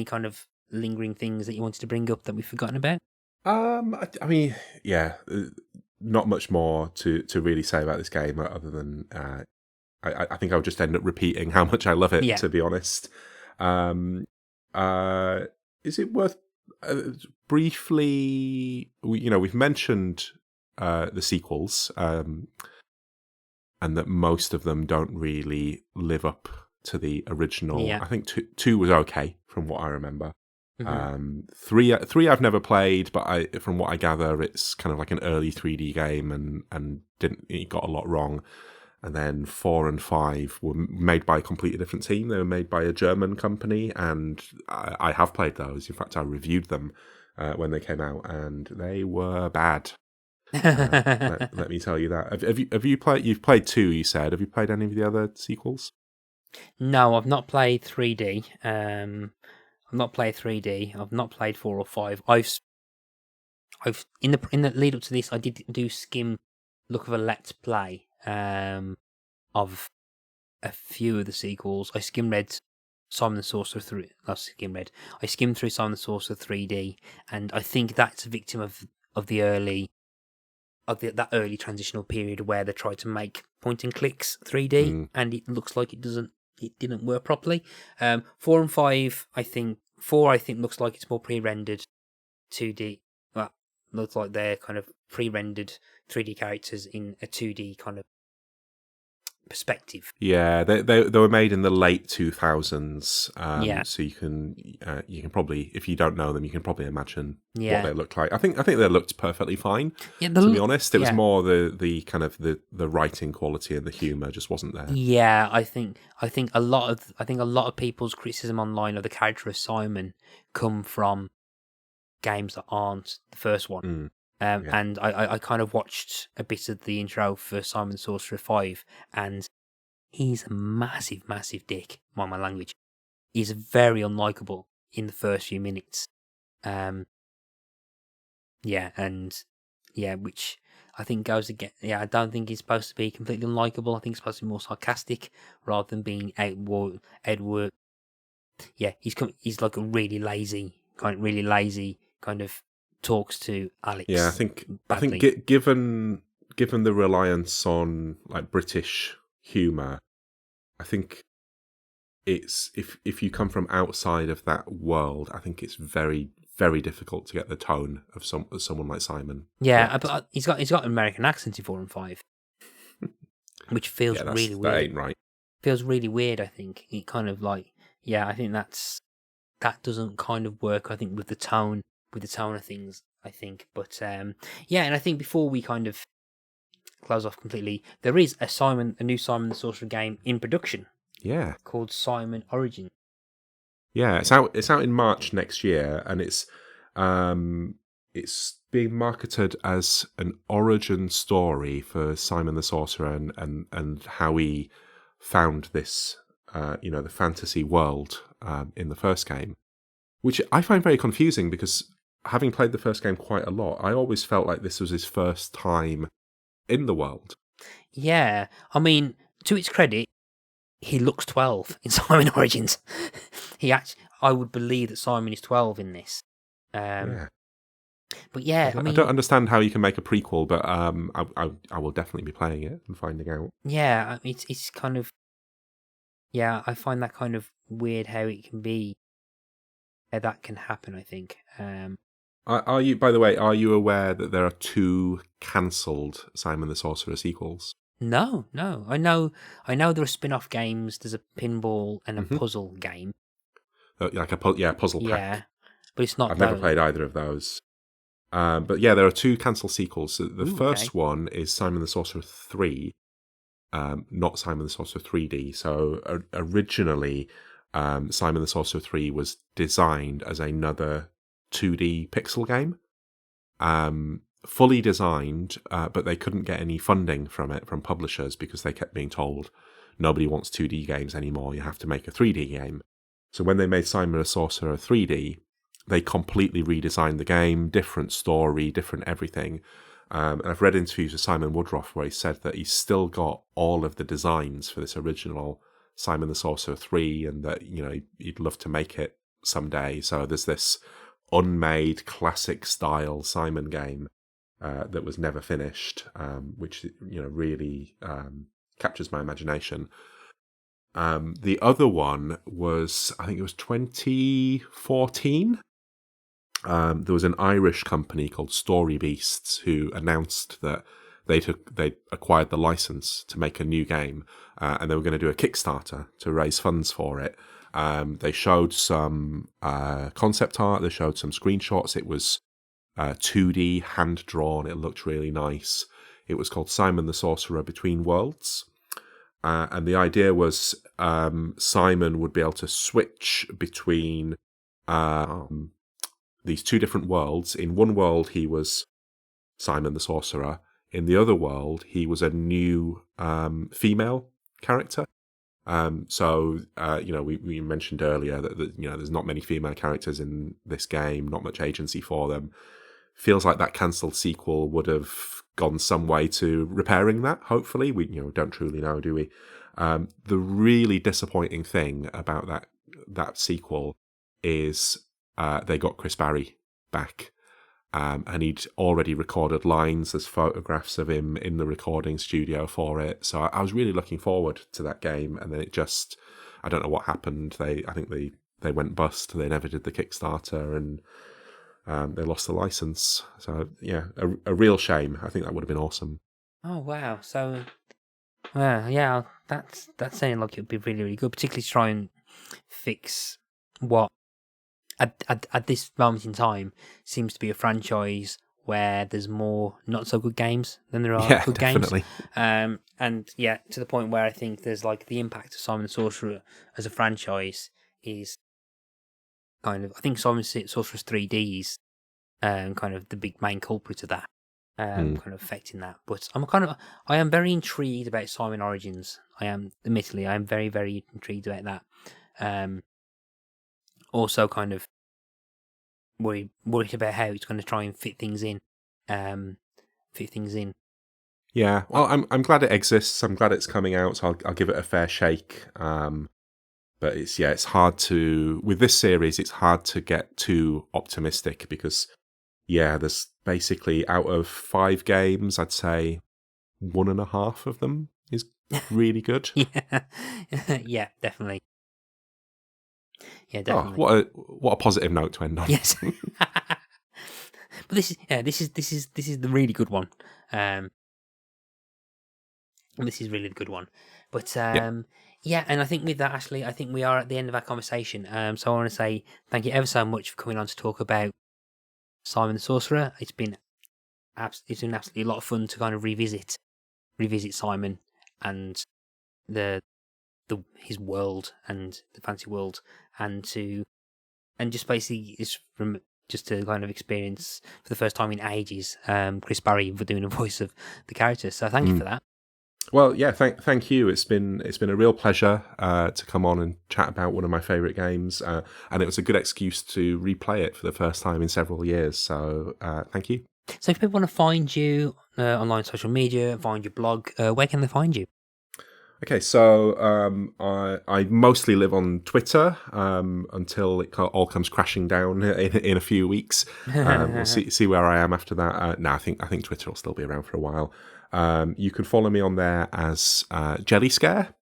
kind of lingering things that you wanted to bring up that we've forgotten about. I mean, not much more to really say about this game other than I think I'll just end up repeating how much I love it. To be honest, is it worth Briefly, we've mentioned the sequels, and that most of them don't really live up to the original. Yeah. I think two was okay from what I remember. Mm-hmm. Three I've never played, but from what I gather, it's kind of like an early 3D game, and it got a lot wrong. And then 4 and 5 were made by a completely different team. They were made by a German company, and I have played those. In fact, I reviewed them when they came out, and they were bad. Let me tell you that. Have you played? You've played 2, you said. Have you played any of the other sequels? No, I've not played 3D. I've not played 3D. I've not played 4 or 5. I've in the lead up to this, I did do skim look of a let's play of a few of the sequels. I skimmed Simon the Sorcerer through. Not skimmed. I skimmed through Simon the Sorcerer 3D, and I think that's a victim of the early that early transitional period where they tried to make point and clicks 3D, and it looks like it didn't work properly. 4 and 5, I think 4 looks like it's more pre-rendered 2D. Well, looks like they're kind of pre-rendered 3D characters in a 2D kind of perspective. Yeah, they were made in the late 2000s. Yeah. So you can probably, if you don't know them, you can probably imagine Yeah. what they looked like. I think they looked perfectly fine. Yeah, to be honest, it was yeah. more the kind of the writing quality and the humor just wasn't there. Yeah, I think a lot of people's criticism online of the character of Simon come from games that aren't the first one. Yeah. And I kind of watched a bit of the intro for Simon the Sorcerer 5, and he's a massive, massive dick, mind my language. He's very unlikable in the first few minutes. Which I think goes again. Yeah, I don't think he's supposed to be completely unlikable. I think he's supposed to be more sarcastic rather than being Edward. Yeah, he's like a really lazy kind of talks to Alex. Yeah, I think badly. given the reliance on like British humor, I think it's if you come from outside of that world, I think it's very, very difficult to get the tone of someone like Simon. Yeah, but he's got an American accent in 4 and 5, which feels really weird. That ain't right. Feels really weird. I think it kind of like I think that doesn't kind of work. I think with the tone of things. I think, but and I think before we kind of close off completely, there is a new Simon the Sorcerer game in production. Yeah, called Simon Origin. Yeah, it's out in March next year, and it's being marketed as an origin story for Simon the Sorcerer and how he found this the fantasy world in the first game, which I find very confusing because having played the first game quite a lot, I always felt like this was his first time in the world. Yeah, I mean, to its credit, he looks 12 in Simon Origins. I would believe that Simon is 12 in this. Yeah. But yeah, I mean, I don't understand how you can make a prequel, but I will definitely be playing it and finding out. Yeah, it's kind of, I find that kind of weird how it can be, how that can happen. I think. Are you, by the way, aware that there are 2 cancelled Simon the Sorcerer sequels? No. I know there are spin-off games. There's a pinball and a puzzle game. Like a puzzle pack. Yeah, but it's not. I've never played either of those. But yeah, there are 2 cancelled sequels. So the first one is Simon the Sorcerer 3, not Simon the Sorcerer 3D. So originally, Simon the Sorcerer 3 was designed as another 2D pixel game. Fully designed, but they couldn't get any funding from publishers because they kept being told nobody wants 2D games anymore, you have to make a 3D game. So when they made Simon the Sorcerer 3D, they completely redesigned the game, different story, different everything. And I've read interviews with Simon Woodruff where he said that he's still got all of the designs for this original Simon the Sorcerer 3 and that, he'd love to make it someday. So there's this unmade classic style Simon game that was never finished, which really captures my imagination. The other one was, I think it was 2014, there was an Irish company called Story Beasts who announced that they acquired the license to make a new game, and they were going to do a Kickstarter to raise funds for it. They showed some concept art. They showed some screenshots. It was 2D, hand drawn. It looked really nice. It was called Simon the Sorcerer Between Worlds. And the idea was Simon would be able to switch between these two different worlds. In one world, he was Simon the Sorcerer. In the other world, he was a new female character. We mentioned earlier that there's not many female characters in this game, not much agency for them. Feels like that cancelled sequel would have gone some way to repairing that. Hopefully, we don't truly know, do we? The really disappointing thing about that sequel is they got Chris Barrie back, and he'd already recorded lines. There's photographs of him in the recording studio for it. So I was really looking forward to that game, and then it just, I don't know what happened. I think they went bust. They never did the Kickstarter, and they lost the license. So yeah, a real shame. I think that would have been awesome. Oh wow! So, yeah, that's sounding like it would be really, really good, particularly to try and fix what at this moment in time seems to be a franchise where there's more not so good games than there are good definitely. games. And yeah, to the point where I think there's like the impact of Simon the Sorcerer as a franchise is kind of, I think Simon the Sorcerer's 3D is kind of the big main culprit of that, kind of affecting that. But I am very intrigued about Simon Origins. I am very, very intrigued about that. Also kind of worried about how it's going to try and fit things in. Yeah, well, I'm glad it exists. I'm glad it's coming out. So I'll give it a fair shake. But it's hard to, with this series, it's hard to get too optimistic because, there's basically out of 5 games, I'd say 1.5 of them is really good. Yeah, definitely. Yeah, definitely. Oh, what a positive note to end on. Yes. But this is the really good one. This is really the good one. But and I think with that, Ashley, I think we are at the end of our conversation. So I want to say thank you ever so much for coming on to talk about Simon the Sorcerer. It's been absolutely a lot of fun to kind of revisit Simon and his world and the fantasy world, and just basically just to kind of experience for the first time in ages Chris Barrie for doing the voice of the character. So thank you for that. Well, yeah, thank you. It's been a real pleasure to come on and chat about one of my favourite games, and it was a good excuse to replay it for the first time in several years. So thank you. So if people want to find you online, social media, find your blog, where can they find you? Okay, so I mostly live on Twitter until it all comes crashing down in a few weeks. We'll see where I am after that. No, I think Twitter will still be around for a while. You can follow me on there as Jelly Scare.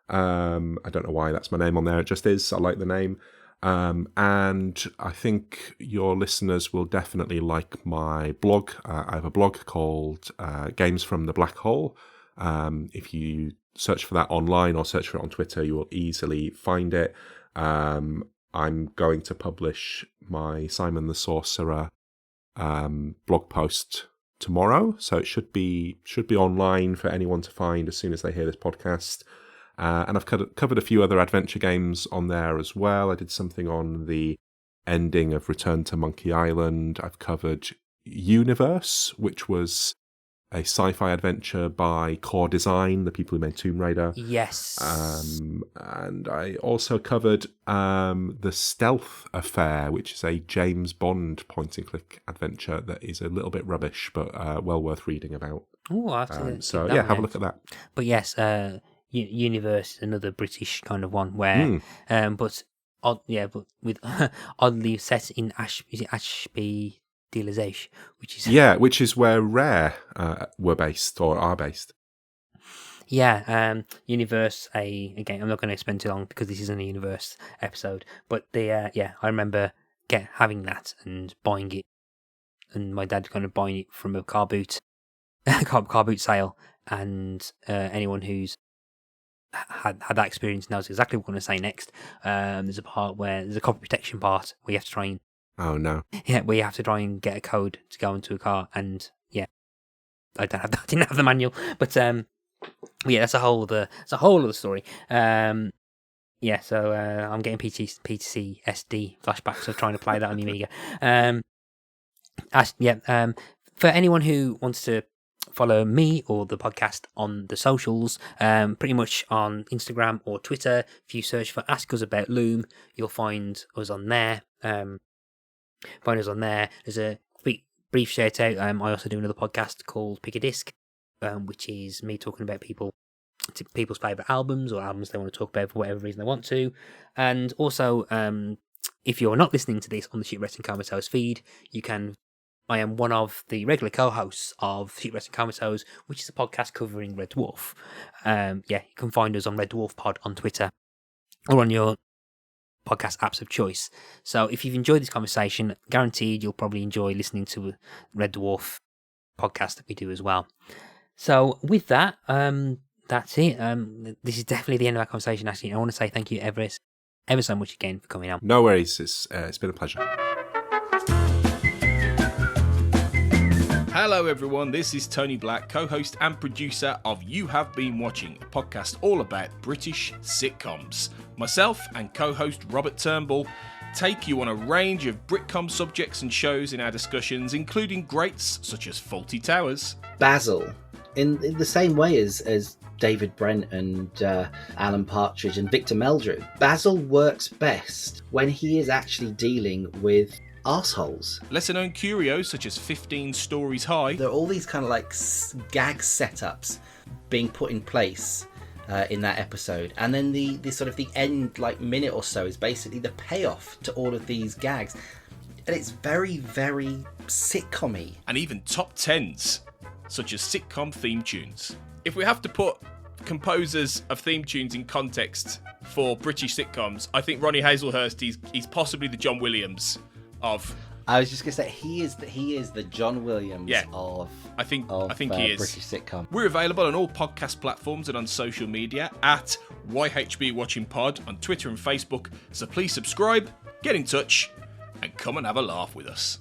I don't know why that's my name on there. It just is. I like the name. And I think your listeners will definitely like my blog. I have a blog called Games from the Black Hole. If you search for that online or search for it on Twitter, you will easily find it. I'm going to publish my Simon the Sorcerer blog post tomorrow, so it should be online for anyone to find as soon as they hear this podcast. And I've covered a few other adventure games on there as well. I did something on the ending of Return to Monkey Island. I've covered Universe, which was a sci-fi adventure by Core Design, the people who made Tomb Raider. Yes. And I also covered The Stealth Affair, which is a James Bond point-and-click adventure that is a little bit rubbish, but well worth reading about. Oh, have a look at that. But yes, Universe, another British kind of one where, but with oddly set in Ashby Dealers, which is where Rare were based or are based. Yeah, Universe. Again, I'm not going to spend too long because this isn't a Universe episode. But I remember having that and buying it, and my dad kind of buying it from a car boot sale, and anyone who's had that experience knows exactly what I'm going to say next. There's a part where there's a copy protection part where you have to try and Oh no. yeah, where you have to try and get a code to go into a car, and yeah, I didn't have the manual, but yeah, that's a whole other story. Yeah, so I'm getting PTSD flashbacks of trying to play that on the Amiga. For anyone who wants to follow me or the podcast on the socials, pretty much on Instagram or Twitter, if you search for Ask Us About Loom, you'll find us on there. There's a brief shout out. I also do another podcast called Pick a Disc, which is me talking about people's favourite albums or albums they want to talk about for whatever reason they want to. And also, if you're not listening to this on the Shipwrecked Comatose feed, I am one of the regular co-hosts of Shipwrecked Comatose, which is a podcast covering Red Dwarf. You can find us on Red Dwarf Pod on Twitter or on your podcast apps of choice. So if you've enjoyed this conversation, guaranteed you'll probably enjoy listening to a Red Dwarf podcast that we do as well. So with that, that's it. This is definitely the end of our conversation, actually. I want to say thank you ever so much again for coming on. No worries. It's been a pleasure. Hello everyone, this is Tony Black, co-host and producer of You Have Been Watching, a podcast all about British sitcoms. Myself and co-host Robert Turnbull take you on a range of Britcom subjects and shows in our discussions, including greats such as Fawlty Towers. Basil, in the same way as David Brent and Alan Partridge and Victor Meldrew, Basil works best when he is actually dealing with arseholes. Lesser known curios such as 15 Stories High. There are all these kind of like gag setups being put in place in that episode, and then the sort of the end like minute or so is basically the payoff to all of these gags, and it's very, very sitcom-y. And even top 10s such as sitcom theme tunes. If we have to put composers of theme tunes in context for British sitcoms, I think Ronnie Hazelhurst, he's possibly the John Williams of... I was just going to say, he is the John Williams of I think he is. British sitcom. We're available on all podcast platforms and on social media at YHB Watching Pod on Twitter and Facebook, so please subscribe, get in touch, and come and have a laugh with us.